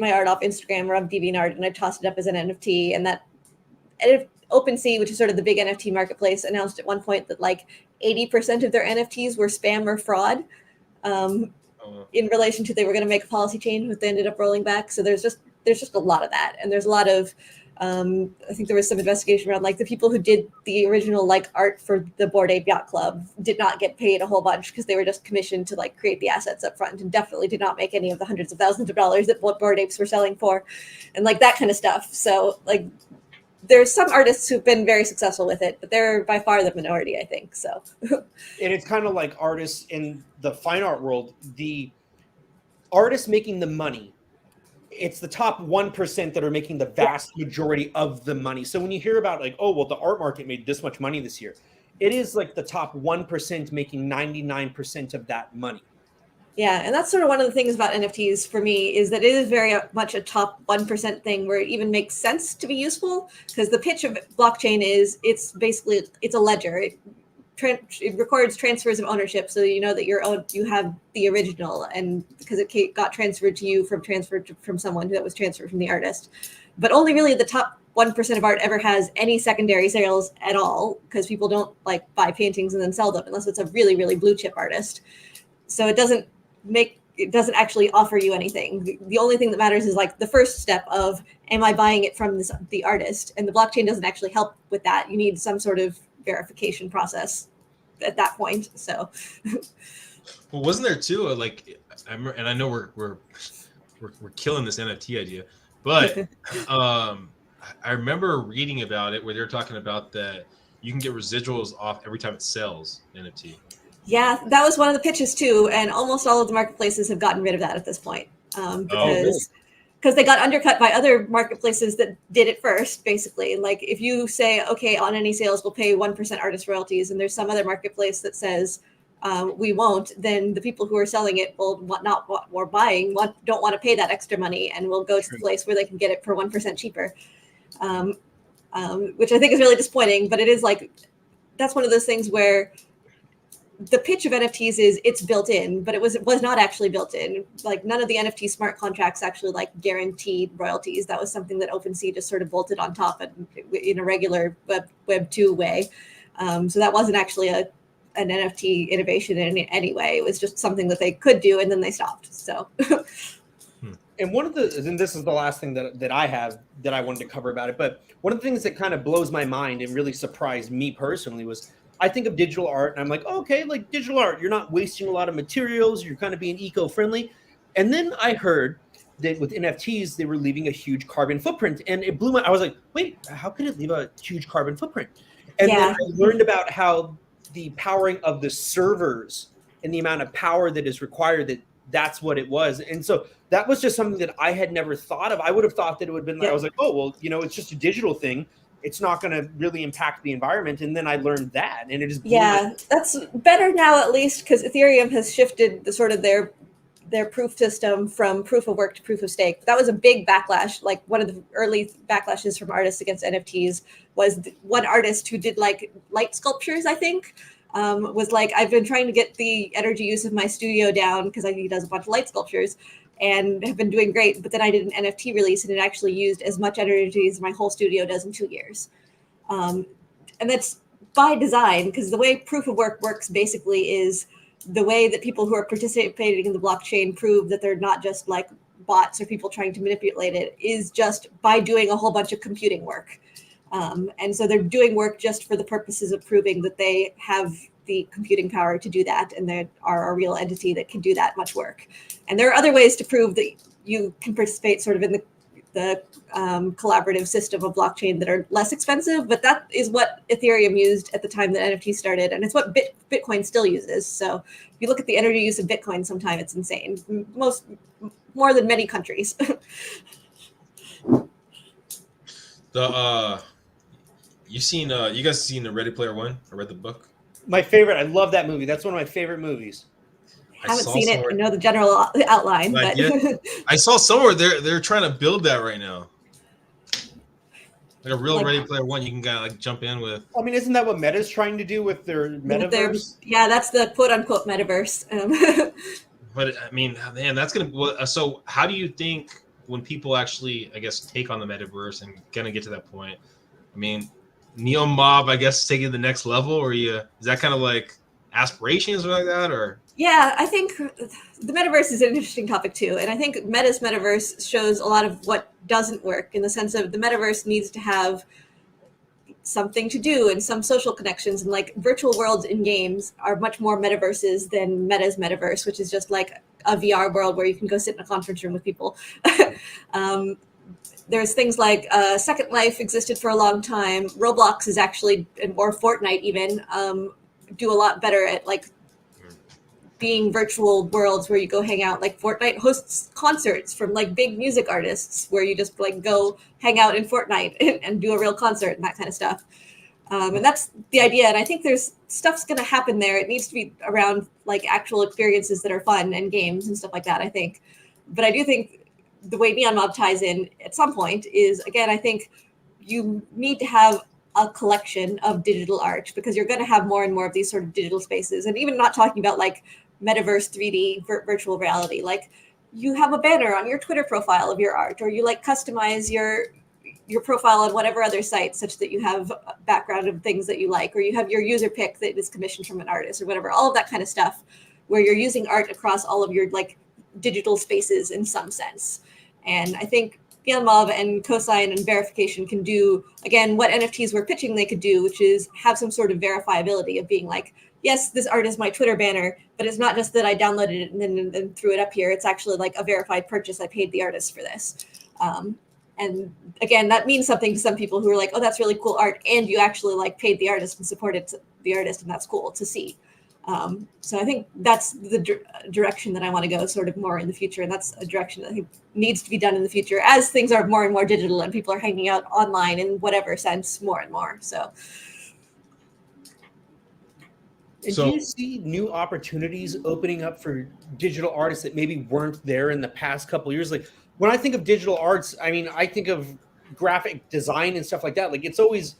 Speaker 3: my art off Instagram or on DeviantArt, and I tossed it up as an NFT. And that OpenSea, which is sort of the big NFT marketplace, announced at one point that like 80% of their NFTs were spam or fraud, in relation to they were going to make a policy change, but they ended up rolling back. So there's just a lot of that, and there's a lot of I think there was some investigation around like the people who did the original like art for the Bored Ape Yacht Club did not get paid a whole bunch because they were just commissioned to like create the assets up front, and definitely did not make any of the hundreds of thousands of dollars that Bored Apes were selling for, and like that kind of stuff. So like there's some artists who've been very successful with it, but they're by far the minority, I think. So
Speaker 2: and it's kind of like artists in the fine art world, the artists making the money, it's the top 1% that are making the vast majority of the money. So when you hear about like, oh, well, the art market made this much money this year, it is like the top 1% making 99% of that money.
Speaker 3: Yeah, and that's sort of one of the things about NFTs for me, is that it is very much a top 1% thing where it even makes sense to be useful, because the pitch of blockchain is it's a ledger. It records transfers of ownership, so you know that you have the original, and because it got transferred to you from someone that was transferred from the artist. But only really the top 1% of art ever has any secondary sales at all, because people don't like buy paintings and then sell them unless it's a really, really blue chip artist. So it doesn't actually offer you anything. The only thing that matters is like the first step of, am I buying it from the artist? And the blockchain doesn't actually help with that. You need some sort of verification process at that point. So
Speaker 1: well, wasn't there too and I know we're killing this NFT idea, but I remember reading about it where they're talking about that you can get residuals off every time it sells NFT.
Speaker 3: Yeah, that was one of the pitches too, and almost all of the marketplaces have gotten rid of that at this point, because they got undercut by other marketplaces that did it first, basically. Like if you say, okay, on any sales, we'll pay 1% artist royalties, and there's some other marketplace that says we won't, then the people who are selling it don't want to pay that extra money, and will go to the place where they can get it for 1% cheaper, which I think is really disappointing. But it is like, that's one of those things where the pitch of NFTs is it's built in, but it was not actually built in. Like none of the NFT smart contracts actually like guaranteed royalties. That was something that OpenSea just sort of bolted on top in a regular Web 2 way. So that wasn't actually an NFT innovation in any way. It was just something that they could do, and then they stopped. So.
Speaker 2: And and this is the last thing that I have that I wanted to cover about it, but one of the things that kind of blows my mind and really surprised me personally was, I think of digital art and I'm like, oh, okay, like digital art, you're not wasting a lot of materials, you're kind of being eco-friendly. And then I heard that with NFTs, they were leaving a huge carbon footprint, and it blew I was like, wait, how could it leave a huge carbon footprint? And then I learned about how the powering of the servers and the amount of power that is required, that's what it was. And so that was just something that I had never thought of. I would have thought that it would have been like, I was like, oh, well, it's just a digital thing. It's not going to really impact the environment. And then I learned that, and it is.
Speaker 3: Yeah, that's better now, at least, because Ethereum has shifted the sort of their proof system from proof of work to proof of stake. That was a big backlash. Like one of the early backlashes from artists against NFTs was one artist who did like light sculptures, I think, was like, I've been trying to get the energy use of my studio down because he does a bunch of light sculptures, and have been doing great. But then I did an NFT release, and it actually used as much energy as my whole studio does in 2 years. And that's by design, because the way proof of work works basically is the way that people who are participating in the blockchain prove that they're not just like bots or people trying to manipulate it, is just by doing a whole bunch of computing work. And so they're doing work just for the purposes of proving that they have the computing power to do that, and they are a real entity that can do that much work. And there are other ways to prove that you can participate sort of in the collaborative system of blockchain that are less expensive, but that is what Ethereum used at the time that NFT started, and it's what Bitcoin still uses. So if you look at the energy use of Bitcoin, sometimes it's insane, more than many countries.
Speaker 1: You guys seen the Ready Player One? I read the book.
Speaker 2: My favorite. I love that movie. That's one of my favorite movies.
Speaker 3: Haven't seen it. I know the general outline, but
Speaker 1: I saw somewhere they're trying to build that right now, like a real Ready Player One. You can kind of like jump in with.
Speaker 2: I mean, isn't that what Meta's trying to do with their metaverse?
Speaker 3: Yeah, that's the quote unquote metaverse.
Speaker 1: But I mean, man, that's gonna. So, how do you think when people actually, I guess, take on the metaverse and gonna get to that point? I mean, NeonMob, I guess, taking the next level, or is that kind of like aspirations or like that, or?
Speaker 3: Yeah, I think the metaverse is an interesting topic too. And I think Meta's metaverse shows a lot of what doesn't work, in the sense of the metaverse needs to have something to do and some social connections. And like virtual worlds in games are much more metaverses than Meta's metaverse, which is just like a VR world where you can go sit in a conference room with people. There's things like Second Life existed for a long time. Roblox is actually, or Fortnite even, do a lot better at like being virtual worlds where you go hang out. Like Fortnite hosts concerts from like big music artists where you just like go hang out in Fortnite and do a real concert and that kind of stuff. And that's the idea. And I think there's stuff's going to happen there. It needs to be around like actual experiences that are fun and games and stuff like that, I think. But I do think the way NeonMob ties in at some point is, again, I think you need to have a collection of digital art, because you're going to have more and more of these sort of digital spaces. And even not talking about like metaverse 3D virtual reality, like you have a banner on your Twitter profile of your art, or you like customize your profile on whatever other site such that you have a background of things that you like, or you have your user pick that is commissioned from an artist or whatever, all of that kind of stuff, where you're using art across all of your like digital spaces in some sense. And I think NeonMob and cosign and verification can do, again, what NFTs were pitching they could do, which is have some sort of verifiability of being like, yes, this art is my Twitter banner, but it's not just that I downloaded it and then threw it up here. It's actually like a verified purchase. I paid the artist for this. And again, that means something to some people who are like, oh, that's really cool art. And you actually like paid the artist and supported the artist, and that's cool to see. So I think that's the direction that I want to go sort of more in the future. And that's a direction that I think needs to be done in the future as things are more and more digital and people are hanging out online in whatever sense more and more. So.
Speaker 2: And do you see new opportunities opening up for digital artists that maybe weren't there in the past couple of years? Like when I think of digital arts, I mean, I think of graphic design and stuff like that. Like it's always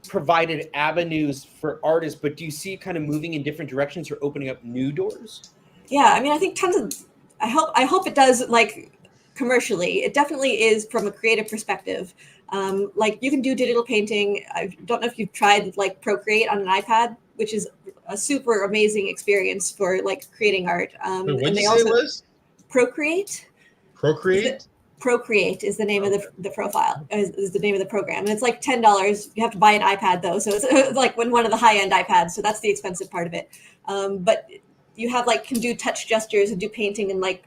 Speaker 2: provided avenues for artists, but do you see it kind of moving in different directions or opening up new doors?
Speaker 3: Yeah, I mean, I think tons of, I hope it does, like commercially. It definitely is from a creative perspective. Like you can do digital painting. I don't know if you've tried like Procreate on an iPad, which is a super amazing experience for like creating art.
Speaker 1: What did you say it was?
Speaker 3: Procreate.
Speaker 1: Procreate?
Speaker 3: Procreate is the name of the profile, is the name of the program. And it's like $10. You have to buy an iPad though. So it's like one of the high-end iPads. So that's the expensive part of it. But you have like, can do touch gestures and do painting and like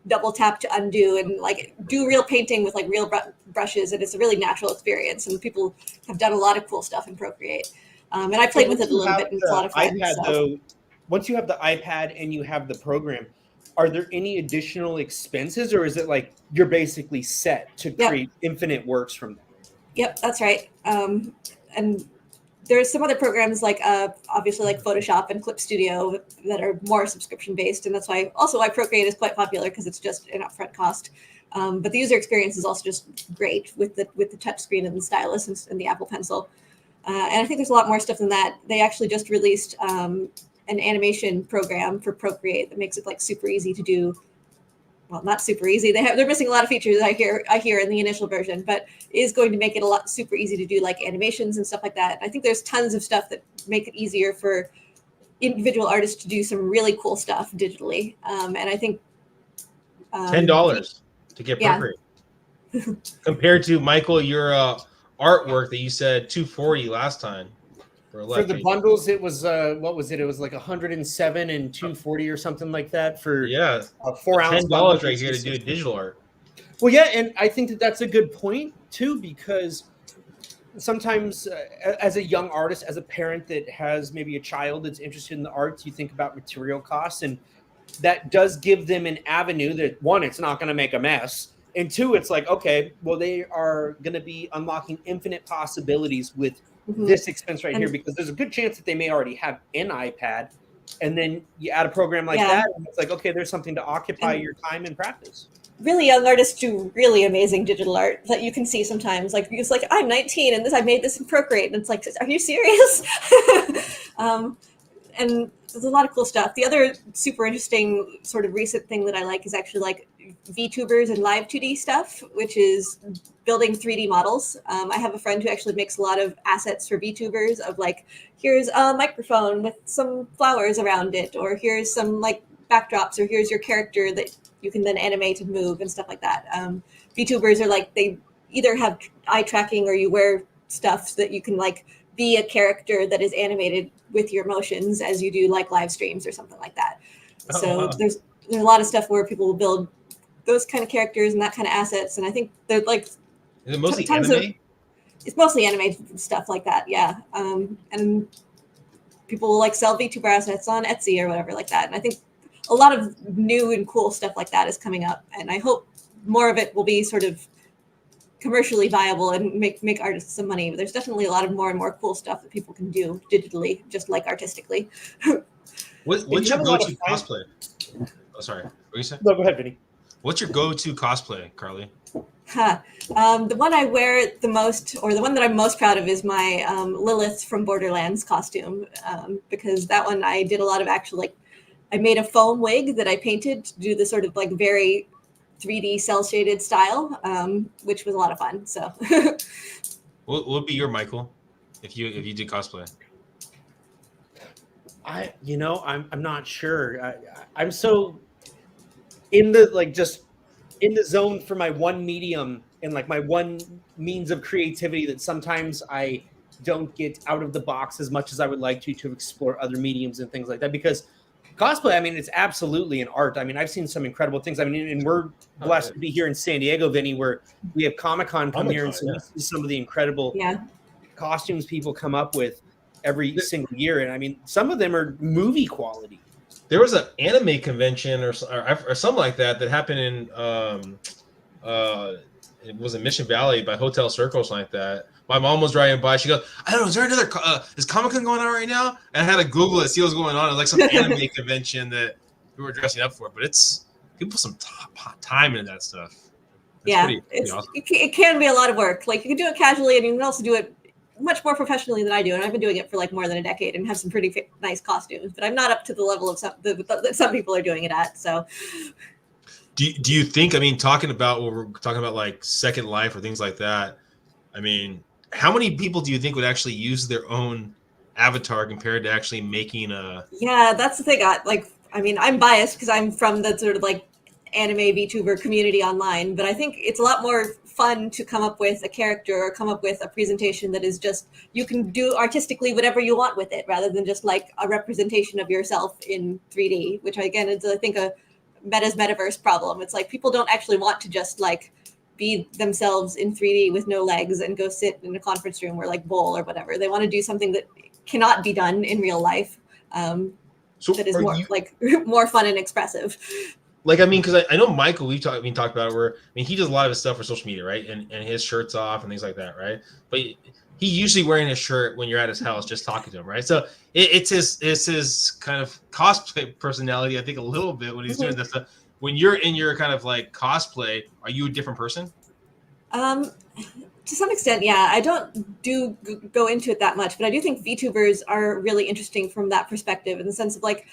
Speaker 3: double tap to undo and like do real painting with like real brushes. And it's a really natural experience. And people have done a lot of cool stuff in Procreate. And I played with it a little bit and it's a lot of fun.
Speaker 2: iPad, though, once you have the iPad and you have the program, are there any additional expenses, or is it like you're basically set to create infinite works from that?
Speaker 3: Yep, that's right. And there's some other programs like obviously like Photoshop and Clip Studio that are more subscription based, and that's why Procreate is quite popular, because it's just an upfront cost. But the user experience is also just great with the touch screen and the stylus and the Apple Pencil. And I think there's a lot more stuff than that. They actually just released an animation program for Procreate that makes it like super easy to do. Well, not super easy. They're missing a lot of features I hear in the initial version, but is going to make it a lot super easy to do like animations and stuff like that. And I think there's tons of stuff that make it easier for individual artists to do some really cool stuff digitally. And I think
Speaker 1: $10 to get Procreate. Compared to Michael, you're artwork that you said $240 last time for
Speaker 2: the bundles. It was what was it? It was like 107 and 240 or something like that for
Speaker 1: yeah,
Speaker 2: 4 ounce
Speaker 1: $10 right here to do digital art.
Speaker 2: Well, yeah, and I think that that's a good point too, because sometimes as a young artist, as a parent that has maybe a child that's interested in the arts, you think about material costs, and that does give them an avenue that, one, it's not going to make a mess, and two, it's like, okay, well, they are going to be unlocking infinite possibilities with this expense right here, because there's a good chance that they may already have an iPad, and then you add a program like that, and it's like, okay, there's something to occupy your time and practice.
Speaker 3: Really young artists do really amazing digital art that you can see sometimes. Like, it's like, I'm 19 and I made this in Procreate, and it's like, are you serious? And there's a lot of cool stuff. The other super interesting sort of recent thing that I like is actually like VTubers and live 2D stuff, which is building 3D models. I have a friend who actually makes a lot of assets for VTubers of like, here's a microphone with some flowers around it, or here's some like backdrops, or here's your character that you can then animate and move and stuff like that. VTubers are like, they either have eye tracking or you wear stuff so that you can like be a character that is animated with your motions as you do like live streams or something like that. So there's a lot of stuff where people will build those kind of characters and that kind of assets. And I think they're like,
Speaker 1: is it mostly anime?
Speaker 3: It's mostly anime stuff like that. Yeah. And people will like sell VTuber assets on Etsy or whatever like that. And I think a lot of new and cool stuff like that is coming up, and I hope more of it will be sort of commercially viable and make artists some money. But there's definitely a lot of more and more cool stuff that people can do digitally, just like artistically.
Speaker 1: What's your go-to cosplay? Oh, sorry. What you say?
Speaker 2: No, go ahead, Vinnie.
Speaker 1: What's your go-to cosplay, Carly?
Speaker 3: The one I wear the most, or the one that I'm most proud of, is my Lilith from Borderlands costume, because that one I did a lot of actual like. I made a foam wig that I painted to do the sort of like very 3D cell shaded style, which was a lot of fun. So,
Speaker 1: what would be your Michael if you did cosplay?
Speaker 2: I'm not sure. I'm so in the like just in the zone for my one medium and like my one means of creativity that sometimes I don't get out of the box as much as I would like to explore other mediums and things like that, because cosplay, I mean, it's absolutely an art. I mean, I've seen some incredible things. I mean, and we're blessed to be here in San Diego, Vinny, where we have Comic-Con come here, and so we see some of the incredible costumes people come up with every single year. And I mean, some of them are movie quality.
Speaker 1: There was an anime convention or something like that happened in it was in Mission Valley by Hotel Circle or something like that. My mom was driving by. She goes, I don't know, is there another, is Comic-Con going on right now? And I had to Google it, see what's going on. It was like some anime convention that we were dressing up for. But it's, people put some time into that stuff. It's awesome.
Speaker 3: It can be a lot of work. Like, you can do it casually, and you can also do it much more professionally than I do. And I've been doing it for like more than a decade and have some pretty nice costumes. But I'm not up to the level of some people are doing it at. So.
Speaker 1: Do you think, I mean, talking about what we're talking about, like Second Life or things like that, I mean, how many people do you think would actually use their own avatar compared to actually making a...
Speaker 3: Yeah, that's the thing. I mean, I'm biased because I'm from the sort of like anime VTuber community online, but I think it's a lot more fun to come up with a character or come up with a presentation that is just, you can do artistically whatever you want with it, rather than just like a representation of yourself in 3D, which again is, I think, a metaverse problem. It's like people don't actually want to just like be themselves in 3D with no legs and go sit in a conference room or like bowl or whatever. They want to do something that cannot be done in real life. So that is more like more fun and expressive.
Speaker 1: Like, I mean, because I know Michael, we talked about it where, I mean, he does a lot of his stuff for social media, right? And his shirt's off and things like that, right? But he usually wearing his shirt when you're at his house, just talking to him, right? So it's his kind of cosplay personality, I think, a little bit when he's doing this stuff. When you're in your kind of like cosplay, are you a different person?
Speaker 3: To some extent, yeah. I don't go into it that much, but I do think VTubers are really interesting from that perspective, in the sense of like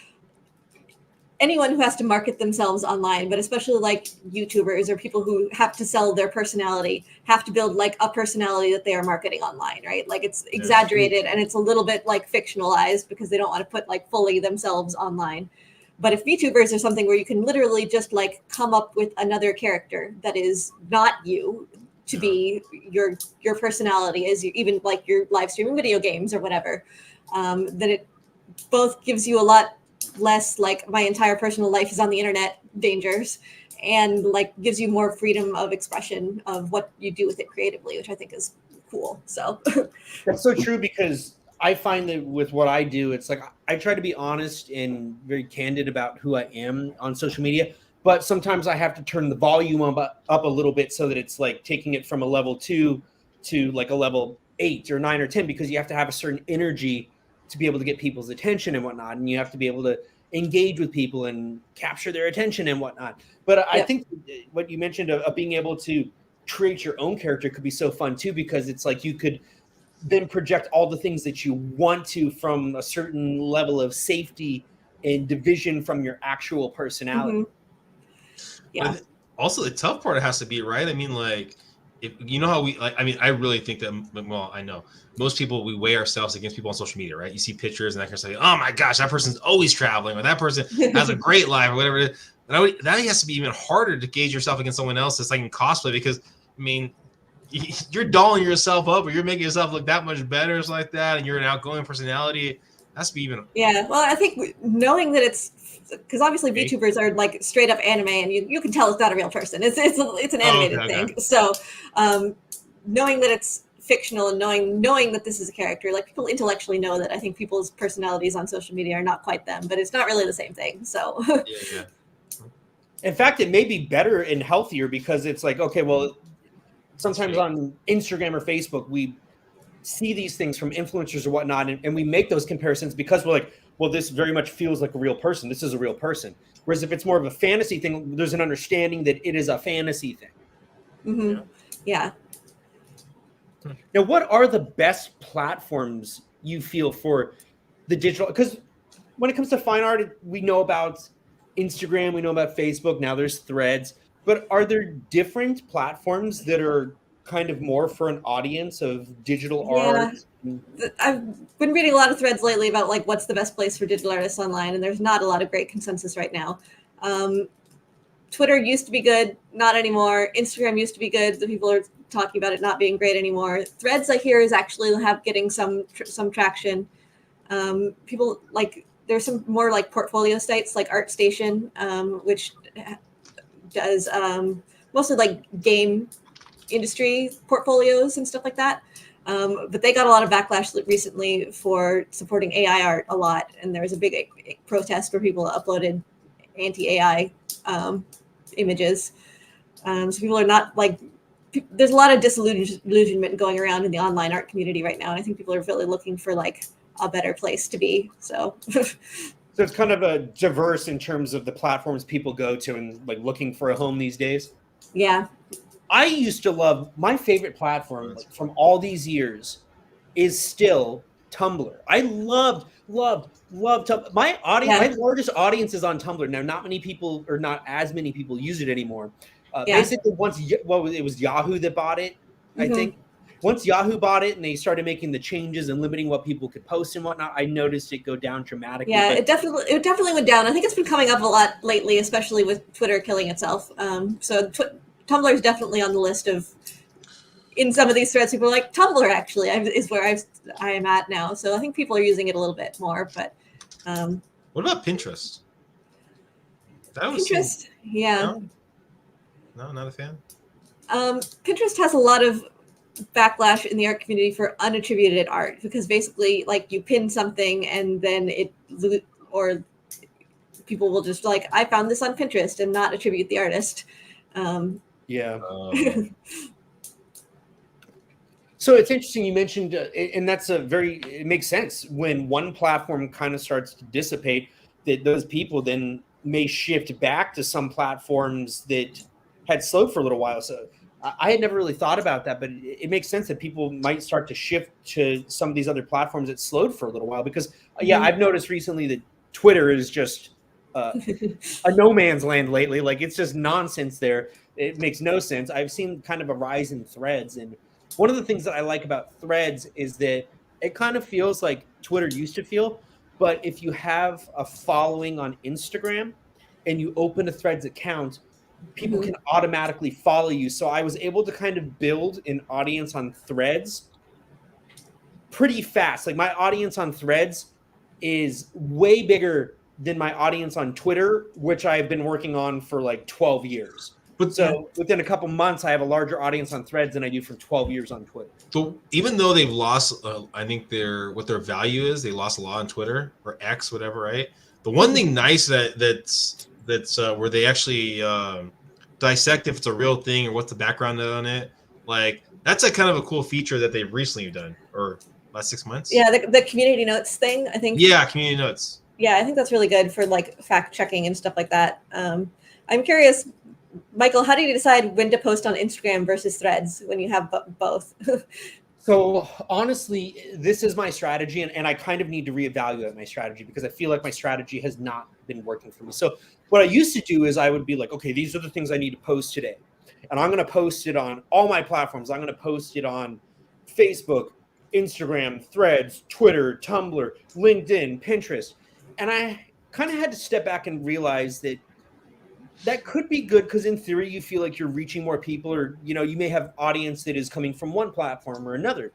Speaker 3: anyone who has to market themselves online, but especially like YouTubers or people who have to sell their personality, have to build like a personality that they are marketing online, right? Like, it's exaggerated and it's a little bit like fictionalized because they don't want to put like fully themselves online. But if VTubers are something where you can literally just like come up with another character that is not you, to be your personality is even like your live streaming video games or whatever. That it both gives you a lot less like my entire personal life is on the internet dangers, and like gives you more freedom of expression of what you do with it creatively, which I think is cool. So
Speaker 2: that's so true, because I find that with what I do, it's like I try to be honest and very candid about who I am on social media, but sometimes I have to turn the volume up a little bit so that it's like taking it from a level 2 to like a level 8 or 9 or 10, because you have to have a certain energy to be able to get people's attention and whatnot, and you have to be able to engage with people and capture their attention and whatnot. But I think what you mentioned of being able to create your own character could be so fun too, because it's like you could then project all the things that you want to from a certain level of safety and division from your actual personality.
Speaker 3: Yeah.
Speaker 1: Also, the tough part has to be, right? I mean, like, if you know how we like, I mean, I really think that, well, I know most people, we weigh ourselves against people on social media, right? You see pictures and that kind of say, oh my gosh, that person's always traveling, or that person has a great life, or whatever it is. And that has to be even harder to gauge yourself against someone else that's like in cosplay, because I mean, you're dolling yourself up, or you're making yourself look that much better, or something like that, and you're an outgoing personality. That's be even.
Speaker 3: Yeah, well, I think knowing that it's, because obviously VTubers are like straight up anime, and you can tell it's not a real person. It's an animated thing. Okay. So knowing that it's fictional and knowing that this is a character, like people intellectually know that. I think people's personalities on social media are not quite them, but it's not really the same thing. So
Speaker 1: yeah.
Speaker 2: In fact, it may be better and healthier, because it's like, okay, well, sometimes on Instagram or Facebook, we see these things from influencers or whatnot, and we make those comparisons because we're like, well, this very much feels like a real person. This is a real person. Whereas if it's more of a fantasy thing, there's an understanding that it is a fantasy thing.
Speaker 3: Mm-hmm. Yeah.
Speaker 2: Now, what are the best platforms you feel for the digital? Because when it comes to fine art, we know about Instagram, we know about Facebook, now there's Threads. But are there different platforms that are kind of more for an audience of digital art?
Speaker 3: I've been reading a lot of threads lately about like what's the best place for digital artists online, and there's not a lot of great consensus right now. Twitter used to be good, not anymore. Instagram used to be good. The people are talking about it not being great anymore. Threads, I hear, is actually getting some traction. People like, there's some more like portfolio sites like ArtStation, which does mostly like game industry portfolios and stuff like that. But they got a lot of backlash recently for supporting AI art a lot. And there was a big protest where people uploaded anti-AI images. So people are not like, there's a lot of disillusionment going around in the online art community right now. And I think people are really looking for like a better place to be. So
Speaker 2: so it's kind of a diverse in terms of the platforms people go to and like looking for a home these days.
Speaker 3: Yeah.
Speaker 2: I used to love, my favorite platform like, from all these years is still Tumblr. I loved Tumblr. My largest audience is on Tumblr. Now, not many people, or not as many people, use it anymore. Basically, once it was Yahoo that bought it, I think. Once Yahoo bought it and they started making the changes and limiting what people could post and whatnot, I noticed it go down dramatically.
Speaker 3: Yeah, it definitely went down. I think it's been coming up a lot lately, especially with Twitter killing itself. So Tumblr is definitely on the list of, in some of these threads, people are like, Tumblr actually is where I am at now. So I think people are using it a little bit more. But
Speaker 1: what about Pinterest?
Speaker 3: Pinterest, yeah.
Speaker 1: No, not a fan.
Speaker 3: Pinterest has a lot of backlash in the art community for unattributed art, because basically like you pin something and then or people will just like, I found this on Pinterest, and not attribute the artist.
Speaker 2: So it's interesting you mentioned, and that's it makes sense when one platform kind of starts to dissipate, that those people then may shift back to some platforms that had slowed for a little while. So I had never really thought about that, but it makes sense that people might start to shift to some of these other platforms that slowed for a little while, because I've noticed recently that Twitter is just a no man's land lately. Like, it's just nonsense there. It makes no sense. I've seen kind of a rise in Threads, and one of the things that I like about Threads is that it kind of feels like Twitter used to feel, but if you have a following on Instagram and you open a Threads account, people can automatically follow you. So I was able to kind of build an audience on Threads pretty fast. Like my audience on Threads is way bigger than my audience on Twitter, which I've been working on for like 12 years.
Speaker 1: But
Speaker 2: so within a couple months, I have a larger audience on Threads than I do for 12 years on Twitter.
Speaker 1: So even though they've lost, I think what their value is, they lost a lot on Twitter or X, whatever, right? The one thing nice that's where they actually dissect if it's a real thing or what's the background on it, like that's a kind of a cool feature that they've recently done or last 6 months.
Speaker 3: Yeah, the community notes thing, I think.
Speaker 1: Yeah, community notes.
Speaker 3: Yeah, I think that's really good for like fact checking and stuff like that. I'm curious, Michael, how do you decide when to post on Instagram versus Threads when you have both?
Speaker 2: So honestly, this is my strategy, and I kind of need to reevaluate my strategy because I feel like my strategy has not been working for me. So what I used to do is I would be like, okay, these are the things I need to post today. And I'm going to post it on all my platforms. I'm going to post it on Facebook, Instagram, Threads, Twitter, Tumblr, LinkedIn, Pinterest. And I kind of had to step back and realize that could be good because in theory you feel like you're reaching more people, or you may have audience that is coming from one platform or another.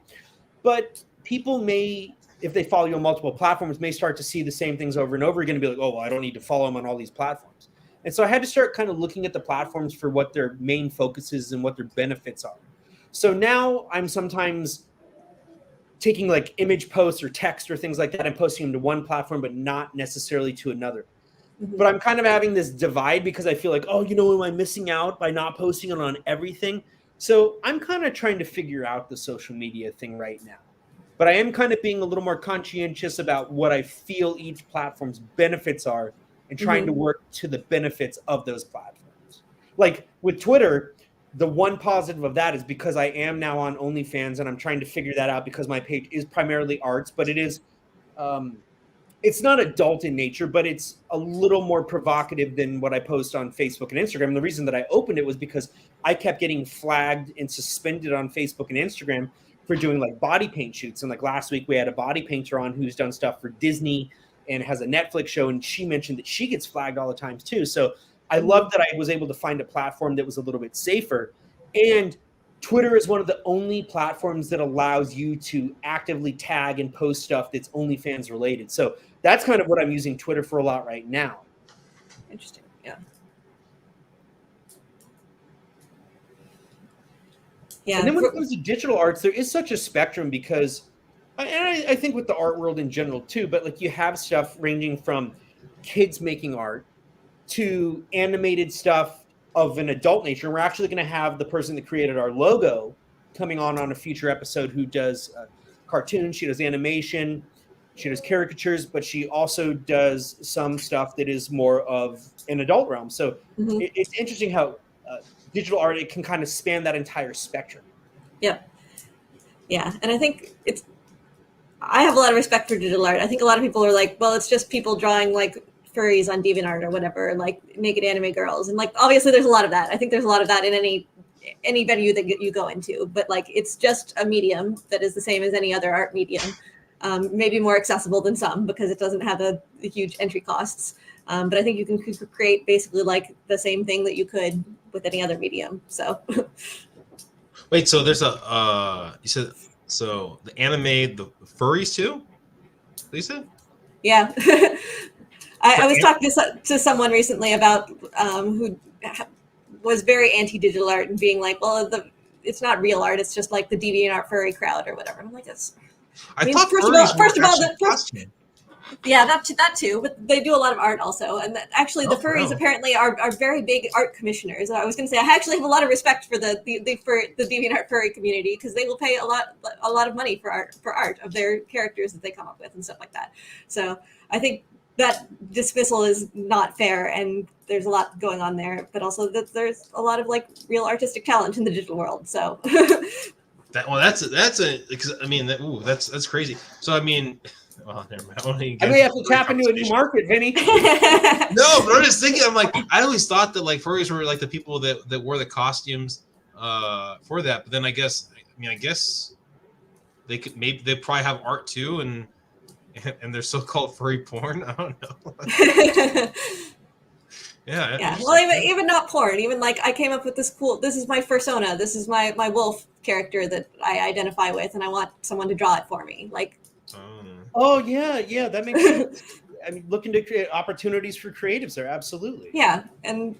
Speaker 2: But people may, if they follow you on multiple platforms, may start to see the same things over and over again and be like, oh, well, I don't need to follow them on all these platforms. And so I had to start kind of looking at the platforms for what their main focus is and what their benefits are. So now I'm sometimes taking like image posts or text or things like that and posting them to one platform, but not necessarily to another. But I'm kind of having this divide because I feel like, oh, am I missing out by not posting it on everything? So I'm kind of trying to figure out the social media thing right now. But I am kind of being a little more conscientious about what I feel each platform's benefits are and trying to work to the benefits of those platforms. Like with Twitter, the one positive of that is because I am now on OnlyFans and I'm trying to figure that out because my page is primarily arts, but it is it's not adult in nature, but it's a little more provocative than what I post on Facebook and Instagram. And the reason that I opened it was because I kept getting flagged and suspended on Facebook and Instagram for doing like body paint shoots. And like last week we had a body painter on who's done stuff for Disney and has a Netflix show. And she mentioned that she gets flagged all the time too. So I love that I was able to find a platform that was a little bit safer. And Twitter is one of the only platforms that allows you to actively tag and post stuff that's OnlyFans related. So that's kind of what I'm using Twitter for a lot right now.
Speaker 3: Interesting. Yeah. Yeah.
Speaker 2: And then when it comes to digital arts, there is such a spectrum because, and I think with the art world in general too, but like you have stuff ranging from kids making art to animated stuff of an adult nature. And we're actually going to have the person that created our logo coming on a future episode who does cartoons, she does animation, she does caricatures, but she also does some stuff that is more of an adult realm. So it's interesting how digital art, it can kind of span that entire spectrum.
Speaker 3: Yep. Yeah. And I think I have a lot of respect for digital art. I think a lot of people are like, well, it's just people drawing like furries on DeviantArt or whatever, and like naked anime girls. And like, obviously there's a lot of that. I think there's a lot of that in any venue that you go into, but like, it's just a medium that is the same as any other art medium. Maybe more accessible than some because it doesn't have the huge entry costs. But I think you can create basically like the same thing that you could with any other medium. So.
Speaker 1: Wait, so there's you said, so the anime, the furries too? Lisa?
Speaker 3: Yeah. I was talking to someone recently about who was very anti-digital art and being like, well, it's not real art. It's just like the DeviantArt furry crowd or whatever. And I'm like,
Speaker 1: I thought first of all,
Speaker 3: yeah, that too, but they do a lot of art also. And actually the furries apparently are very big art commissioners. I was going to say, I actually have a lot of respect for the DeviantArt furry community because they will pay a lot of money for art of their characters that they come up with and stuff like that. So I think that dismissal is not fair, and there's a lot going on there, but also that there's a lot of like real artistic talent in the digital world. So
Speaker 1: that's crazy. So I mean, well, never mind.
Speaker 2: I may have to tap into a new market, Vinnie.
Speaker 1: No, but I'm just thinking. I'm like, I always thought that like furries were like the people that wore the costumes for that. But then I guess they probably have art too, and their so-called furry porn. I don't know. Yeah.
Speaker 3: Yeah.
Speaker 1: Interesting.
Speaker 3: Well, even not porn. Even like I came up with this cool. This is my persona. This is my wolf character that I identify with, and I want someone to draw it for me. Like.
Speaker 2: Oh yeah, that makes sense. I mean, looking to create opportunities for creatives there, absolutely.
Speaker 3: Yeah, and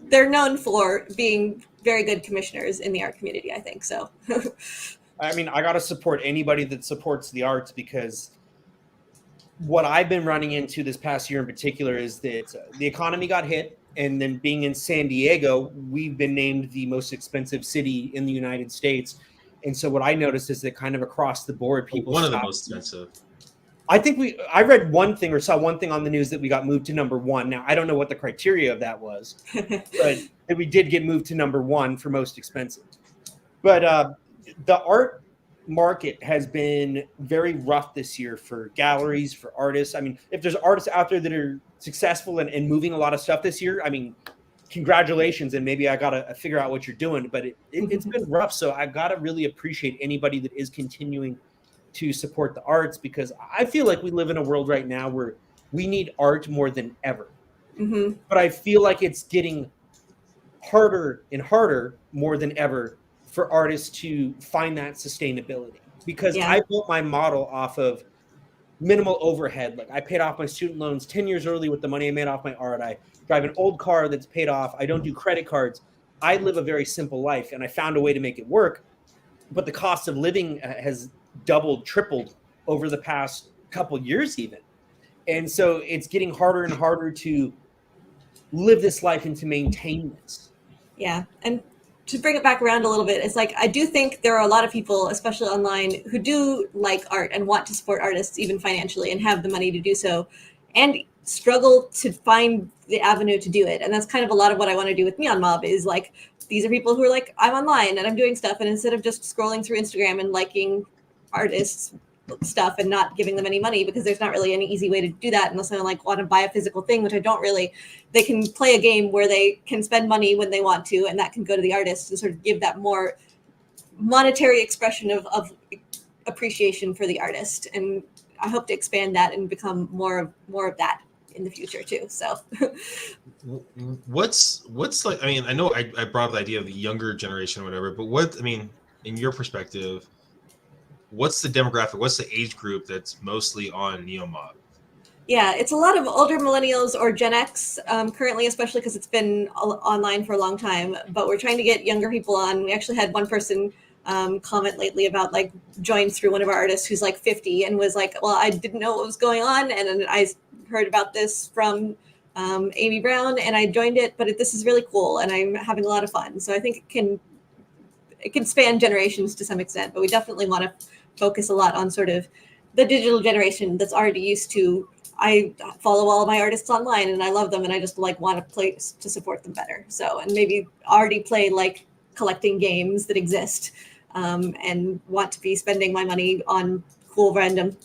Speaker 3: they're known for being very good commissioners in the art community, I think. So.
Speaker 2: I mean, I got to support anybody that supports the arts, because what I've been running into this past year in particular is that the economy got hit, and then being in San Diego, we've been named the most expensive city in the United States. And so what I noticed is that kind of across the board, people
Speaker 1: one of the most expensive.
Speaker 2: I think I read one thing or saw one thing on the news that we got moved to #1. Now, I don't know what the criteria of that was, but we did get moved to #1 for most expensive. But the art market has been very rough this year for galleries, for artists. I mean, if there's artists out there that are successful and moving a lot of stuff this year, I mean, congratulations. And maybe I got to figure out what you're doing, but it's been rough. So I got to really appreciate anybody that is continuing to support the arts, because I feel like we live in a world right now where we need art more than ever.
Speaker 3: Mm-hmm.
Speaker 2: But I feel like it's getting harder and harder more than ever for artists to find that sustainability, because I built my model off of minimal overhead. Like I paid off my student loans 10 years early with the money I made off my art. I drive an old car that's paid off. I don't do credit cards. I live a very simple life, and I found a way to make it work. But the cost of living has doubled, tripled over the past couple years even. And so it's getting harder and harder to live this life and to maintain this.
Speaker 3: Yeah. And to bring it back around a little bit, it's like, I do think there are a lot of people, especially online, who do like art and want to support artists even financially and have the money to do so, and struggle to find the avenue to do it. And that's kind of a lot of what I want to do with NeonMob, is like, these are people who are like, I'm online and I'm doing stuff, and instead of just scrolling through Instagram and liking artists stuff and not giving them any money, because there's not really any easy way to do that unless I like want to buy a physical thing, which I don't really. They can play a game where they can spend money when they want to, and that can go to the artist and sort of give that more monetary expression of appreciation for the artist. And I hope to expand that and become more of that in the future too. So
Speaker 1: what's like, I mean, I know I brought up the idea of the younger generation or whatever, but what, I mean, in your perspective, what's the demographic, what's the age group that's mostly on NeonMob?
Speaker 3: Yeah, it's a lot of older millennials or Gen X currently, especially because it's been online for a long time. But we're trying to get younger people on. We actually had one person comment lately about like joined through one of our artists who's like 50 and was like, well, I didn't know what was going on. And then I heard about this from Amy Brown and I joined it, but this is really cool and I'm having a lot of fun. So I think it can span generations to some extent, but we definitely want to focus a lot on sort of the digital generation that's already used to, I follow all of my artists online and I love them and I just like want a place to support them better. So, and maybe already play like collecting games that exist and want to be spending my money on cool random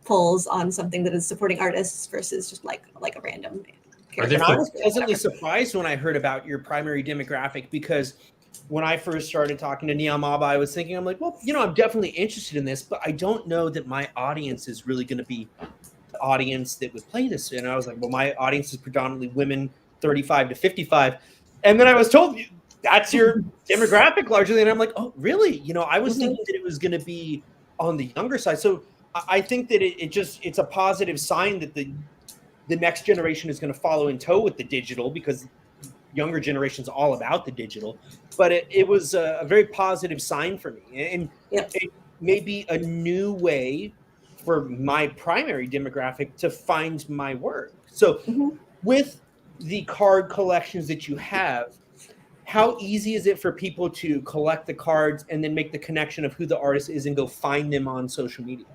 Speaker 3: pulls on something that is supporting artists versus just like a random character.
Speaker 2: I was pleasantly surprised when I heard about your primary demographic, because when I first started talking to NeonMob, I was thinking, I'm like, well, I'm definitely interested in this, but I don't know that my audience is really going to be the audience that would play this. And I was like, well, my audience is predominantly women 35 to 55. And then I was told that's your demographic largely. And I'm like, oh, really? I was thinking that it was going to be on the younger side. So I think that it's a positive sign that the next generation is going to follow in tow with the digital, because younger generation's all about the digital. But it was a very positive sign for me, and it may be a new way for my primary demographic to find my work. So with the card collections that you have, how easy is it for people to collect the cards and then make the connection of who the artist is and go find them on social media?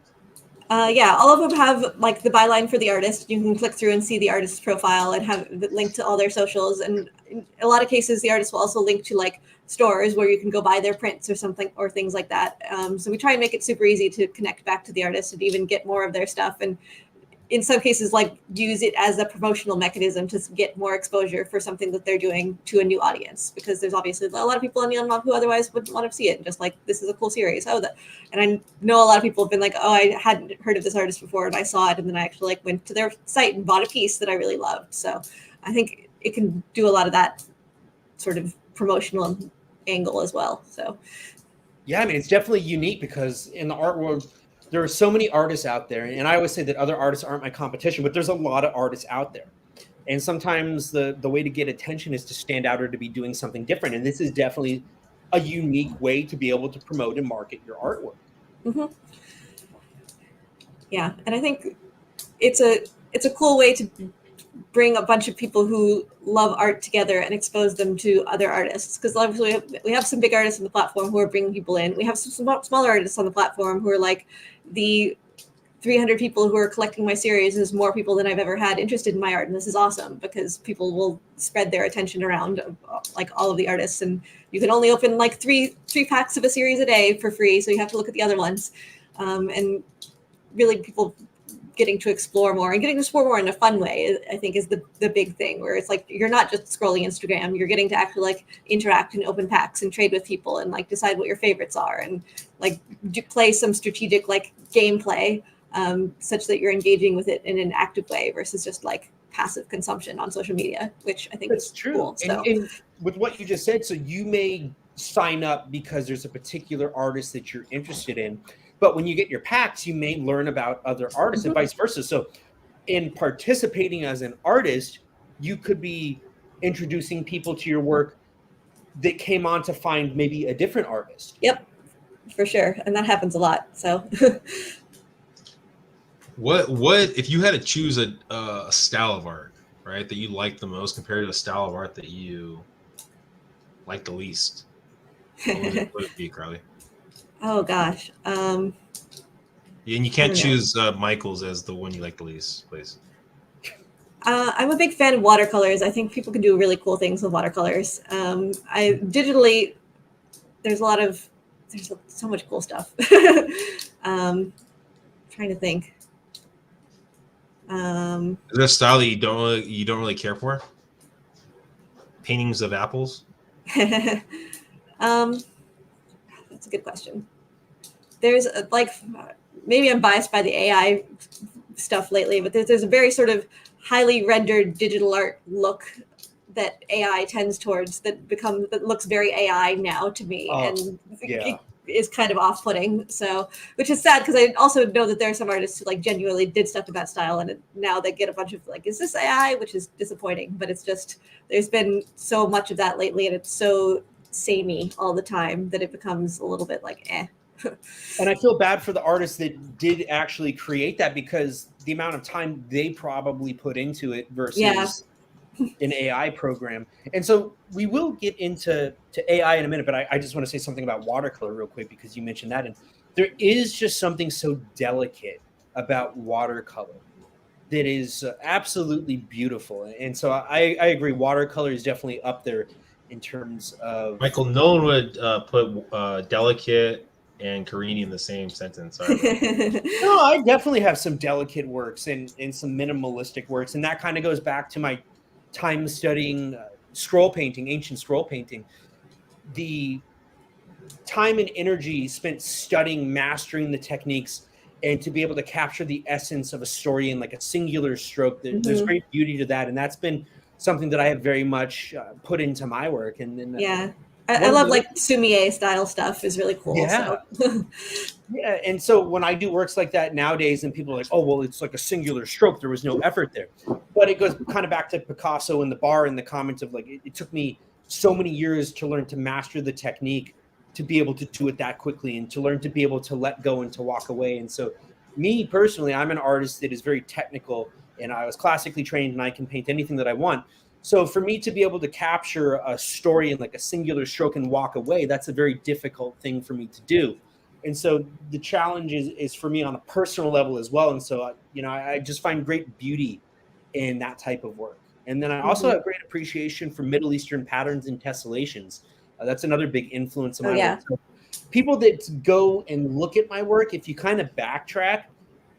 Speaker 3: Yeah, all of them have like the byline for the artist. You can click through and see the artist's profile and have the link to all their socials. And in a lot of cases, the artist will also link to like stores where you can go buy their prints or something or things like that. So we try and make it super easy to connect back to the artist and even get more of their stuff. And in some cases, like use it as a promotional mechanism to get more exposure for something that they're doing to a new audience, because there's obviously a lot of people on NeonMob who otherwise wouldn't want to see it. And just like, this is a cool series. And I know a lot of people have been like, oh, I hadn't heard of this artist before and I saw it. And then I actually like went to their site and bought a piece that I really loved. So I think it can do a lot of that sort of promotional angle as well. So
Speaker 2: yeah, I mean, it's definitely unique because in the art world, there are so many artists out there. And I always say that other artists aren't my competition, but there's a lot of artists out there. And sometimes the way to get attention is to stand out or to be doing something different. And this is definitely a unique way to be able to promote and market your artwork.
Speaker 3: Mm-hmm. Yeah, and I think it's a cool way to bring a bunch of people who love art together and expose them to other artists. Because obviously we have some big artists on the platform who are bringing people in. We have some smaller artists on the platform who are like, the 300 people who are collecting my series is more people than I've ever had interested in my art. And this is awesome because people will spread their attention around like all of the artists. And you can only open like three packs of a series a day for free. So you have to look at the other ones. And really people getting to explore more and getting to explore more in a fun way, I think is the big thing, where it's like, you're not just scrolling Instagram, you're getting to actually like interact and open packs and trade with people and like decide what your favorites are and like play some strategic like gameplay, such that you're engaging with it in an active way versus just like passive consumption on social media, which I think
Speaker 2: That's
Speaker 3: is
Speaker 2: true.
Speaker 3: cool. So.
Speaker 2: And with what you just said, so you may sign up because there's a particular artist that you're interested in, but when you get your packs, you may learn about other artists and vice versa. So in participating as an artist, you could be introducing people to your work that came on to find maybe a different artist.
Speaker 3: Yep, for sure. And that happens a lot. So
Speaker 1: What if you had to choose a style of art, right, that you like the most compared to a style of art that you like the least? What would it be, Carly?
Speaker 3: oh gosh.
Speaker 1: Yeah, and you can't choose Michael's as the one you like the least, please.
Speaker 3: I'm a big fan of watercolors. I think people can do really cool things with watercolors. I digitally, there's so much cool stuff. Trying to think.
Speaker 1: Is there a style that you don't really care for? Paintings of apples?
Speaker 3: That's a good question. There's like, maybe I'm biased by the AI stuff lately, but there's a very sort of highly rendered digital art look that AI tends towards that looks very AI now to me, and it is kind of off-putting. So, which is sad because I also know that there are some artists who like genuinely did stuff to that style, and now they get a bunch of like, is this AI? Which is disappointing. But it's just, there's been so much of that lately, and it's so samey all the time that it becomes a little bit like eh.
Speaker 2: And I feel bad for the artists that did actually create that, because the amount of time they probably put into it versus an AI program. And so we will get into AI in a minute, but I just want to say something about watercolor real quick, because you mentioned that. And there is just something so delicate about watercolor that is absolutely beautiful. And so I agree. Watercolor is definitely up there in terms of...
Speaker 1: Michael, no one would put delicate and Carini in the same sentence.
Speaker 2: No, I definitely have some delicate works and some minimalistic works. And that kind of goes back to my time studying scroll painting, ancient scroll painting. The time and energy spent studying, mastering the techniques, and to be able to capture the essence of a story in like a singular stroke, there's great beauty to that. And that's been something that I have very much put into my work. And then
Speaker 3: I love like Sumie style stuff is really cool.
Speaker 2: Yeah.
Speaker 3: So.
Speaker 2: Yeah. And so when I do works like that nowadays, and people are like, oh, well, it's like a singular stroke, there was no effort there. But it goes kind of back to Picasso in the bar in the comments of like, it took me so many years to learn to master the technique to be able to do it that quickly, and to learn to be able to let go and to walk away. And so me personally, I'm an artist that is very technical, and I was classically trained, and I can paint anything that I want. So for me to be able to capture a story in like a singular stroke and walk away, that's a very difficult thing for me to do. And so the challenge is for me on a personal level as well. And so, I just find great beauty in that type of work. And then I also have great appreciation for Middle Eastern patterns and tessellations. That's another big influence of my work. So people that go and look at my work, if you kind of backtrack,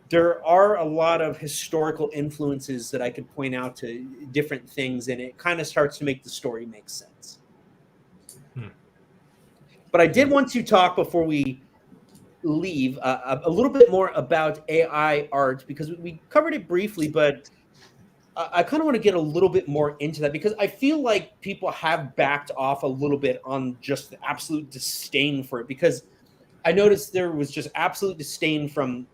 Speaker 2: there are a lot of historical influences that I could point out to different things, and it kind of starts to make the story make sense. But I did want to talk before we leave a little bit more about AI art, because we covered it briefly, but I kind of want to get a little bit more into that because I feel like people have backed off a little bit on just the absolute disdain for it, because I noticed there was just absolute disdain from,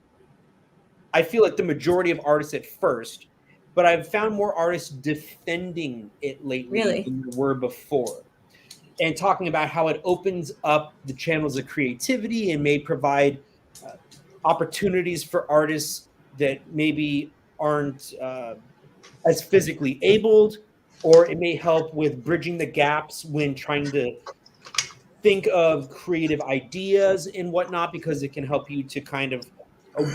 Speaker 2: I feel like, the majority of artists at first, but I've found more artists defending it lately
Speaker 3: Really?
Speaker 2: than there were before, and talking about how it opens up the channels of creativity and may provide opportunities for artists that maybe aren't as physically abled, or it may help with bridging the gaps when trying to think of creative ideas and whatnot, because it can help you to kind of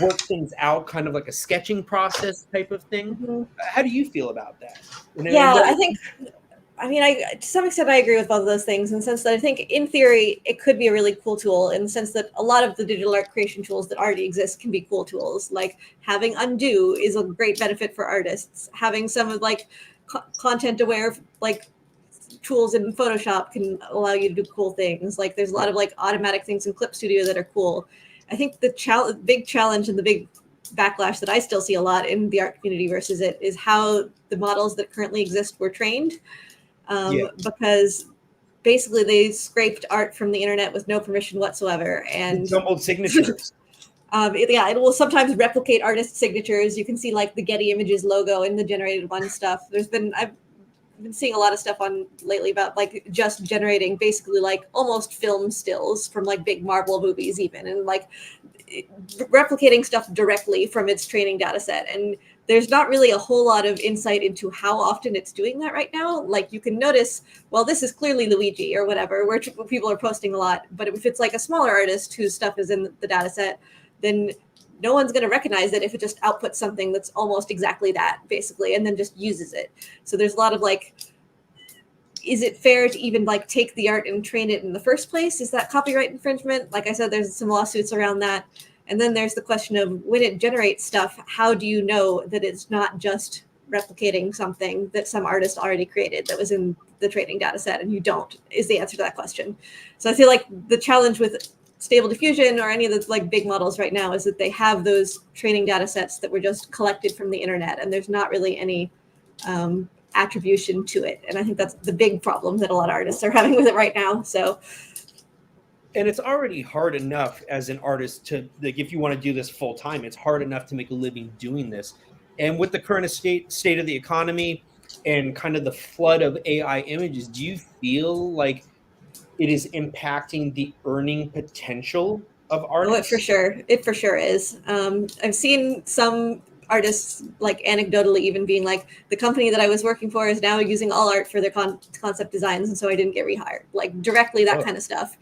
Speaker 2: work things out, kind of like a sketching process type of thing.
Speaker 3: Mm-hmm.
Speaker 2: How do you feel about that?
Speaker 3: Yeah, I mean, to some extent, I agree with both of those things in the sense that I think, in theory, it could be a really cool tool in the sense that a lot of the digital art creation tools that already exist can be cool tools. Like having undo is a great benefit for artists. Having some of like content-aware like tools in Photoshop can allow you to do cool things. Like there's a lot of like automatic things in Clip Studio that are cool. I think the big challenge and the big backlash that I still see a lot in the art community versus it is how the models that currently exist were trained. Because basically they scraped art from the internet with no permission whatsoever and
Speaker 2: jumbled signatures.
Speaker 3: It will sometimes replicate artist signatures. You can see like the Getty Images logo in the generated one stuff. I've been seeing a lot of stuff on lately about like just generating basically like almost film stills from like big Marvel movies even, and like replicating stuff directly from its training data set. And there's not really a whole lot of insight into how often it's doing that right now. Like you can notice, well, this is clearly Luigi or whatever, where people are posting a lot. But if it's like a smaller artist whose stuff is in the data set, then no one's going to recognize it if it just outputs something that's almost exactly that, basically, and then just uses it. So there's a lot of like, is it fair to even like take the art and train it in the first place? Is that copyright infringement? Like I said, there's some lawsuits around that. And then there's the question of when it generates stuff, how do you know that it's not just replicating something that some artist already created that was in the training data set and you don't, is the answer to that question. So I feel like the challenge with Stable Diffusion or any of the like big models right now is that they have those training data sets that were just collected from the internet and there's not really any attribution to it. And I think that's the big problem that a lot of artists are having with it right now. So.
Speaker 2: And it's already hard enough as an artist to, like, if you want to do this full time, it's hard enough to make a living doing this. And with the current state of the economy and kind of the flood of AI images, do you feel like it is impacting the earning potential of artists?
Speaker 3: Oh, it for sure is. I've seen some artists like anecdotally even being like, the company that I was working for is now using all art for their concept designs, and so I didn't get rehired. Like directly that kind of stuff.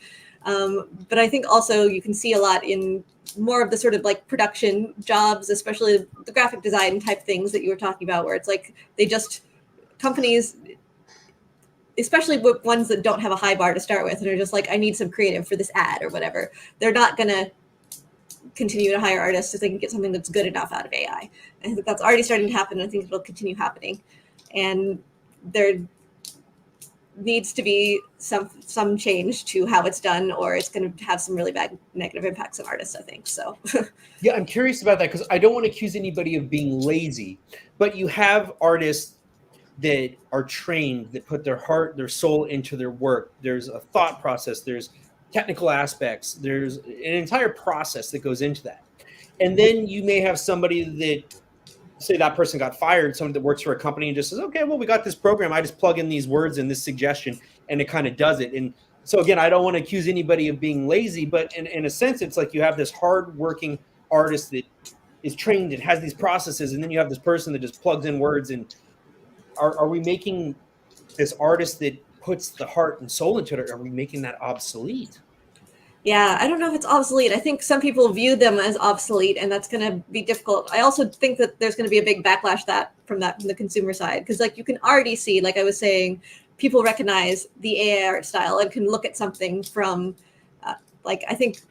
Speaker 3: But I think also you can see a lot in more of the sort of like production jobs, especially the graphic design type things that you were talking about, where it's like companies, especially with ones that don't have a high bar to start with and are just like, I need some creative for this ad or whatever. They're not going to continue to hire artists if they can get something that's good enough out of AI. I think that's already starting to happen. And I think it'll continue happening. And there needs to be some change to how it's done, or it's going to have some really bad negative impacts on artists, I think. So
Speaker 2: yeah, I'm curious about that because I don't want to accuse anybody of being lazy, but you have artists that are trained, that put their heart, their soul into their work. There's a thought process, there's technical aspects, there's an entire process that goes into that. And then you may have somebody that, say that person got fired, someone that works for a company and just says, okay, well, we got this program. I just plug in these words and this suggestion and it kind of does it. And so again, I don't want to accuse anybody of being lazy, but in a sense, it's like you have this hardworking artist that is trained and has these processes. And then you have this person that just plugs in words. And are we making this artist that puts the heart and soul into it, are we making that obsolete?
Speaker 3: Yeah, I don't know if it's obsolete. I think some people view them as obsolete, and that's going to be difficult. I also think that there's going to be a big backlash from the consumer side, because like you can already see, like I was saying, people recognize the AI art style and can look at something from, like I think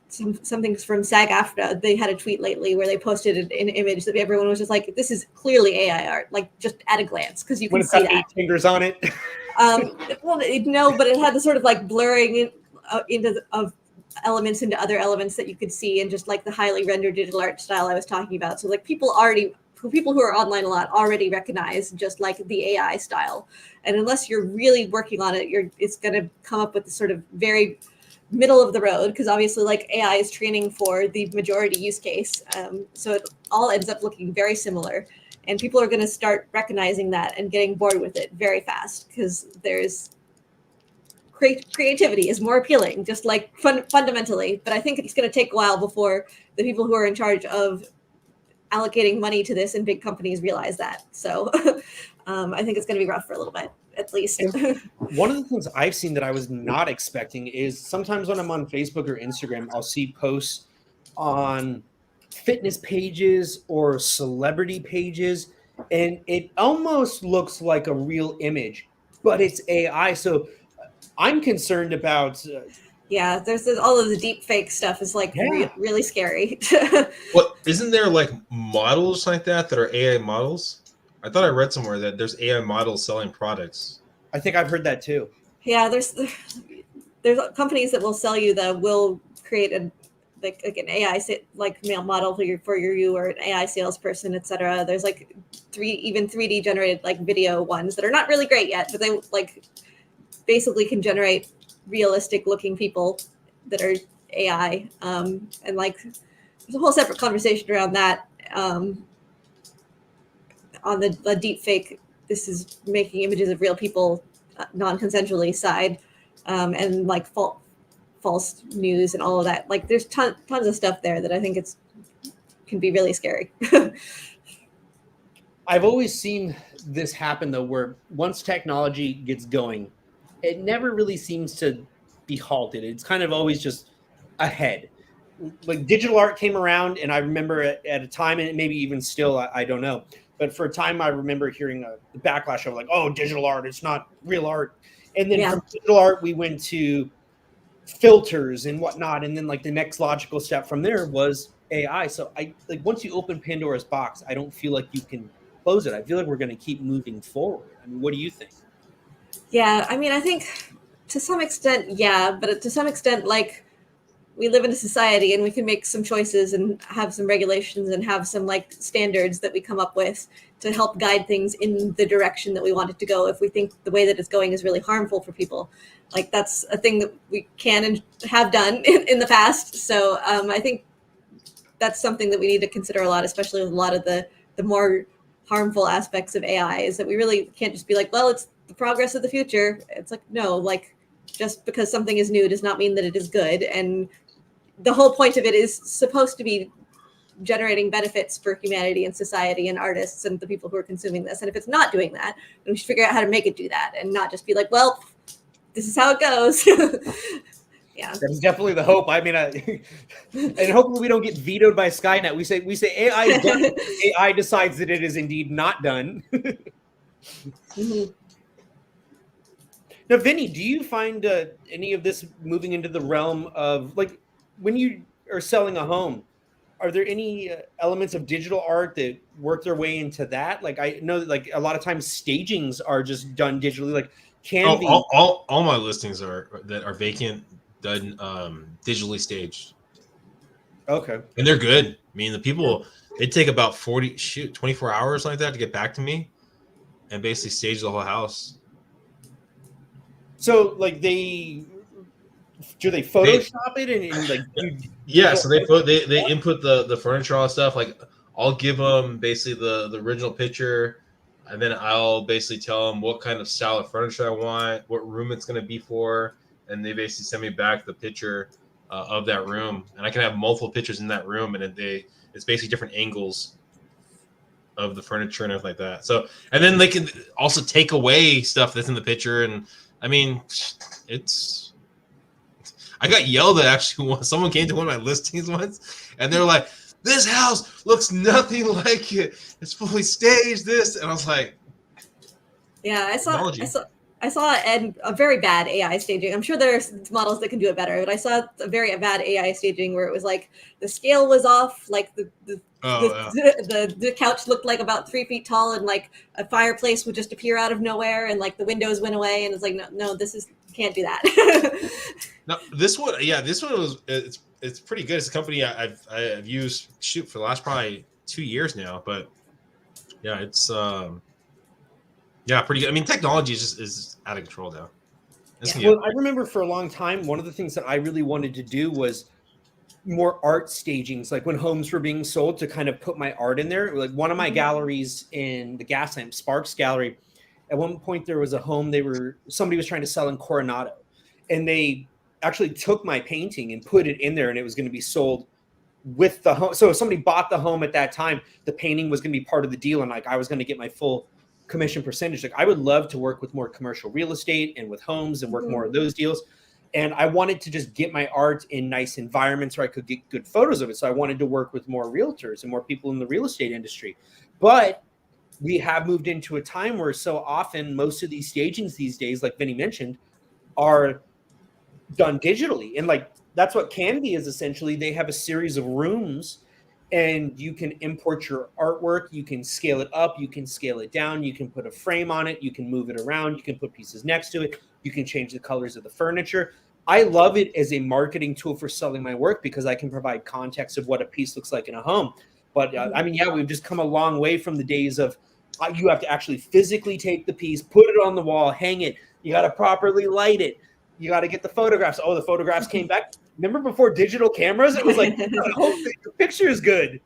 Speaker 3: something from SAG-AFTRA. They had a tweet lately where they posted an image that everyone was just like, "This is clearly AI art," like just at a glance, because you can see that.
Speaker 2: 8 fingers on it.
Speaker 3: Well, no, but it had the sort of like blurring of elements into other elements that you could see, and just like the highly rendered digital art style I was talking about. So like people already people who are online a lot already recognize just like the AI style. And unless you're really working on it, it's going to come up with the sort of very middle of the road, because obviously like AI is training for the majority use case. So it all ends up looking very similar. And people are going to start recognizing that and getting bored with it very fast, because there's creativity is more appealing, just like fundamentally. But I think it's going to take a while before the people who are in charge of allocating money to this in big companies realize that. So I think it's going to be rough for a little bit, at least.
Speaker 2: One of the things I've seen that I was not expecting is sometimes when I'm on Facebook or Instagram, I'll see posts on fitness pages or celebrity pages, and it almost looks like a real image, but it's AI. So I'm concerned about
Speaker 3: yeah, there's all of the deep fake stuff is like really scary.
Speaker 1: What, isn't there like models like that are AI models? I thought I read somewhere that there's AI models selling products.
Speaker 2: I think I've heard that too.
Speaker 3: Yeah, there's companies that will sell you that will create an AI like male model for you or an AI salesperson, etc. There's like even 3D generated like video ones that are not really great yet, but they like basically can generate realistic looking people that are AI. And like there's a whole separate conversation around that on the deep fake. This is making images of real people non-consensually side, and like false news and all of that. Like there's tons of stuff there that I think can be really scary.
Speaker 2: I've always seen this happen though, where once technology gets going, it never really seems to be halted. It's kind of always just ahead. Like digital art came around, and I remember at a time, and maybe even still, I don't know, but for a time I remember hearing the backlash of like, oh, digital art, it's not real art. And then from digital art, we went to filters and whatnot. And then like the next logical step from there was AI. So I like once you open Pandora's box, I don't feel like you can close it. I feel like we're going to keep moving forward. I mean, what do you think?
Speaker 3: Yeah, I mean, I think to some extent, yeah, but to some extent, like we live in a society and we can make some choices and have some regulations and have some like standards that we come up with to help guide things in the direction that we want it to go. If we think the way that it's going is really harmful for people, like that's a thing that we can and have done in the past. So I think that's something that we need to consider a lot, especially with a lot of the more harmful aspects of AI, is that we really can't just be like, well, it's the progress of the future. It's like, no, like just because something is new does not mean that it is good. And the whole point of it is supposed to be generating benefits for humanity and society and artists and the people who are consuming this. And if it's not doing that, then we should figure out how to make it do that and not just be like, well, this is how it goes. Yeah,
Speaker 2: that's definitely the hope. I mean, and hopefully we don't get vetoed by Skynet. We say AI is done. AI decides that it is indeed not done.
Speaker 3: Mm-hmm.
Speaker 2: Now, Vinnie, do you find any of this moving into the realm of like when you are selling a home? Are there any elements of digital art that work their way into that? Like I know that like a lot of times stagings are just done digitally. Like Canvas.
Speaker 1: All my listings that are vacant done digitally staged.
Speaker 2: Okay.
Speaker 1: And they're good. I mean, the people, they take about 24 hours like that to get back to me and basically stage the whole house.
Speaker 2: So like do they Photoshop it and like
Speaker 1: yeah, so they input the furniture, all that stuff. Like I'll give them basically the original picture, and then I'll basically tell them what kind of style of furniture I want, what room it's going to be for, and they basically send me back the picture of that room, and I can have multiple pictures in that room, and it's basically different angles of the furniture and everything like that. So, and then they can also take away stuff that's in the picture, and I mean, I got yelled at actually once. Someone came to one of my listings once, and they were like, "This house looks nothing like it. It's fully staged." This, and I was like,
Speaker 3: "Yeah, I saw a very bad AI staging. I'm sure there's models that can do it better, but I saw a very bad AI staging where it was like the scale was off, like the couch looked like about 3 feet tall, and like a fireplace would just appear out of nowhere, and like the windows went away, and it's like no, can't do that."
Speaker 1: No, this one was it's pretty good. It's a company I've used for the last probably 2 years now, but Yeah, it's yeah, pretty good. I mean, technology is out of control now.
Speaker 2: Well, I remember for a long time, one of the things that I really wanted to do was more art stagings, like when homes were being sold, to kind of put my art in there. Like one of my galleries in the Gaslamp Sparks Gallery, at one point there was a home somebody was trying to sell in Coronado, and they actually took my painting and put it in there, and it was going to be sold with the home. So if somebody bought the home at that time, the painting was going to be part of the deal, and like I was going to get my full commission percentage. Like I would love to work with more commercial real estate and with homes and work more of those deals. And I wanted to just get my art in nice environments where I could get good photos of it. So I wanted to work with more realtors and more people in the real estate industry. But we have moved into a time where so often most of these stagings these days, like Vinnie mentioned, are done digitally. And like that's what Canvy is essentially. They have a series of rooms, and you can import your artwork. You can scale it up. You can scale it down. You can put a frame on it. You can move it around. You can put pieces next to it. You can change the colors of the furniture. I love it as a marketing tool for selling my work because I can provide context of what a piece looks like in a home. But I mean, yeah, we've just come a long way from the days of you have to actually physically take the piece, put it on the wall, hang it. You got to properly light it. You got to get the photographs. Oh, the photographs came back. Remember before digital cameras? It was like, I hope the picture is good.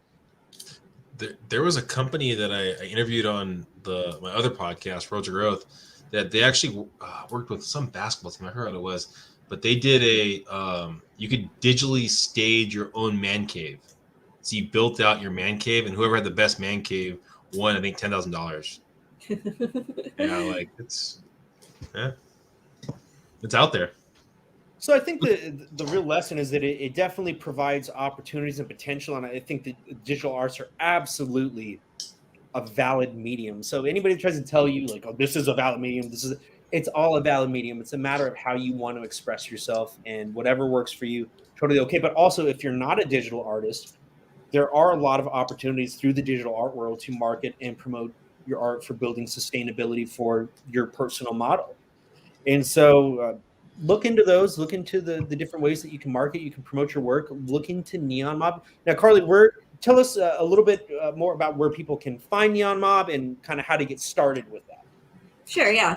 Speaker 1: There was a company that I interviewed on my other podcast, Road to Growth, that they actually worked with some basketball team. I heard what it was, but they did you could digitally stage your own man cave. So you built out your man cave, and whoever had the best man cave won, I think, $10,000. Yeah, like it's out there.
Speaker 2: So I think the real lesson is that it definitely provides opportunities and potential, and I think that digital arts are absolutely a valid medium. So anybody that tries to tell you like, oh, this is a valid medium, it's all a valid medium. It's a matter of how you want to express yourself, and whatever works for you, totally okay. But also, if you're not a digital artist, there are a lot of opportunities through the digital art world to market and promote your art for building sustainability for your personal model. And so look into those, look into the different ways that you can market, you can promote your work, look into NeonMob. Now, Carly, tell us a little bit more about where people can find NeonMob and kind of how to get started with that.
Speaker 3: Sure, yeah.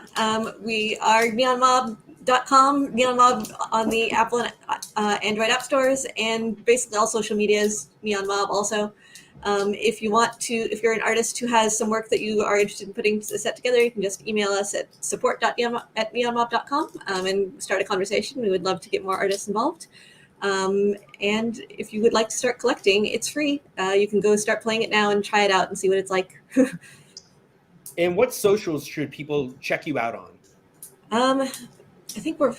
Speaker 3: We are neonmob.com, NeonMob on the Apple and Android app stores, and basically all social medias, NeonMob also. If you're an artist who has some work that you are interested in putting a set together, you can just email us at support.neonmob.com and start a conversation. We would love to get more artists involved. And if you would like to start collecting, it's free. You can go start playing it now and try it out and see what it's like.
Speaker 2: And what socials should people check you out on?
Speaker 3: I think we're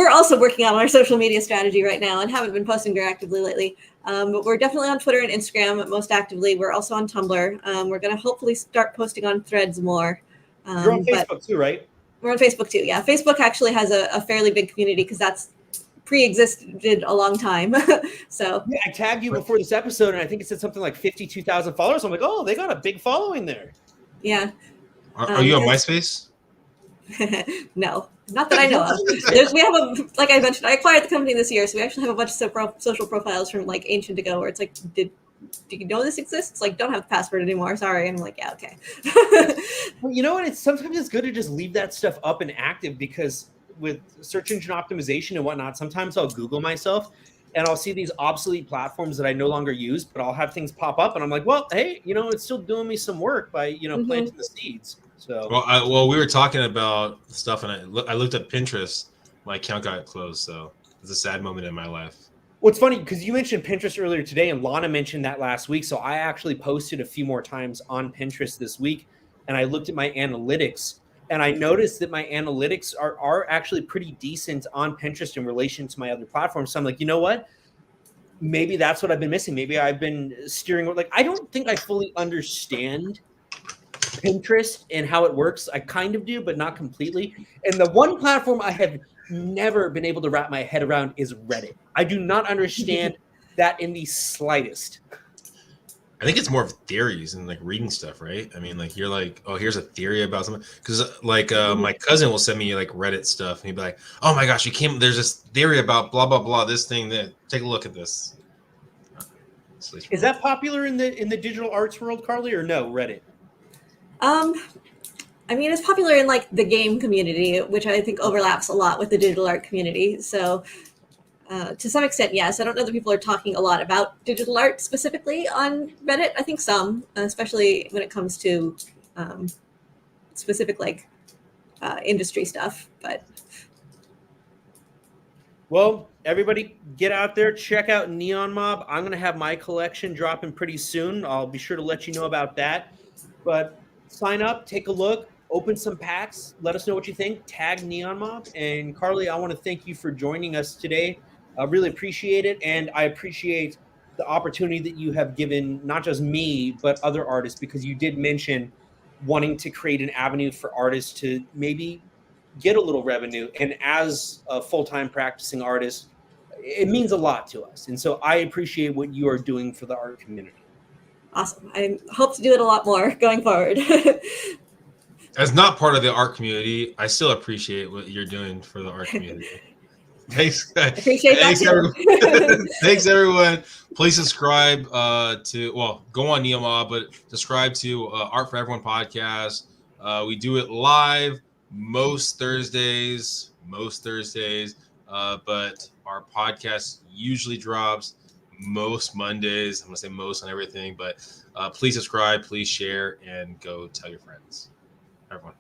Speaker 3: also working on our social media strategy right now and haven't been posting very actively lately. But we're definitely on Twitter and Instagram most actively. We're also on Tumblr. We're going to hopefully start posting on Threads more.
Speaker 2: You're on Facebook too, right?
Speaker 3: We're on Facebook too, yeah. Facebook actually has a fairly big community because that's pre-existed a long time. So
Speaker 2: yeah, I tagged you before this episode, and I think it said something like 52,000 followers. I'm like, oh, they got a big following there.
Speaker 3: Yeah.
Speaker 1: Are you on MySpace?
Speaker 3: No, not that I know of. We have like I mentioned, I acquired the company this year, so we actually have a bunch of social profiles from like ancient ago, where it's like, do you know this exists? Like, don't have the password anymore. Sorry. And I'm like, yeah, okay.
Speaker 2: Well, you know what? Sometimes it's good to just leave that stuff up and active, because with search engine optimization and whatnot, sometimes I'll Google myself and I'll see these obsolete platforms that I no longer use, but I'll have things pop up and I'm like, well, hey, it's still doing me some work by, planting the seeds. So,
Speaker 1: well, we were talking about stuff, and I looked at Pinterest. My account got closed, so it's a sad moment in my life.
Speaker 2: Well, it's funny because you mentioned Pinterest earlier today, and Lana mentioned that last week. So I actually posted a few more times on Pinterest this week, and I looked at my analytics, and I noticed that my analytics are actually pretty decent on Pinterest in relation to my other platforms. So I'm like, you know what? Maybe that's what I've been missing. Maybe I've been steering. Like, I don't think I fully understand Pinterest and how it works. I kind of do, but not completely. And the one platform I have never been able to wrap my head around is Reddit. I do not understand that in the slightest.
Speaker 1: I think it's more of theories and like reading stuff, right? I mean, like you're like, oh, here's a theory about something. Because like my cousin will send me like Reddit stuff, and he'd be like, oh my gosh, there's this theory about blah blah blah, this thing, that take a look at this.
Speaker 2: Is that popular in the digital arts world, Carly, or no? Reddit?
Speaker 3: I mean, it's popular in like the game community, which I think overlaps a lot with the digital art community. So to some extent, yes. I don't know that people are talking a lot about digital art specifically on Reddit. I think some, especially when it comes to specific like industry stuff. But
Speaker 2: well, everybody get out there, check out NeonMob. I'm going to have my collection dropping pretty soon. I'll be sure to let you know about that. But sign up, take a look, open some packs, let us know what you think, tag NeonMob. And Carly, I want to thank you for joining us today. I really appreciate it. And I appreciate the opportunity that you have given not just me, but other artists, because you did mention wanting to create an avenue for artists to maybe get a little revenue. And as a full-time practicing artist, it means a lot to us. And so I appreciate what you are doing for the art community.
Speaker 3: Awesome. I hope to do it a lot more going forward.
Speaker 1: As not part of the art community, I still appreciate what you're doing for the art community. Thanks.
Speaker 3: Appreciate
Speaker 1: Thanks,
Speaker 3: that
Speaker 1: everyone. Thanks, everyone. Please subscribe go on NeoMob, but subscribe to Art for Everyone podcast. We do it live most Thursdays, but our podcast usually drops most Mondays. I'm gonna say most on everything, but please subscribe, please share, and go tell your friends. Everyone.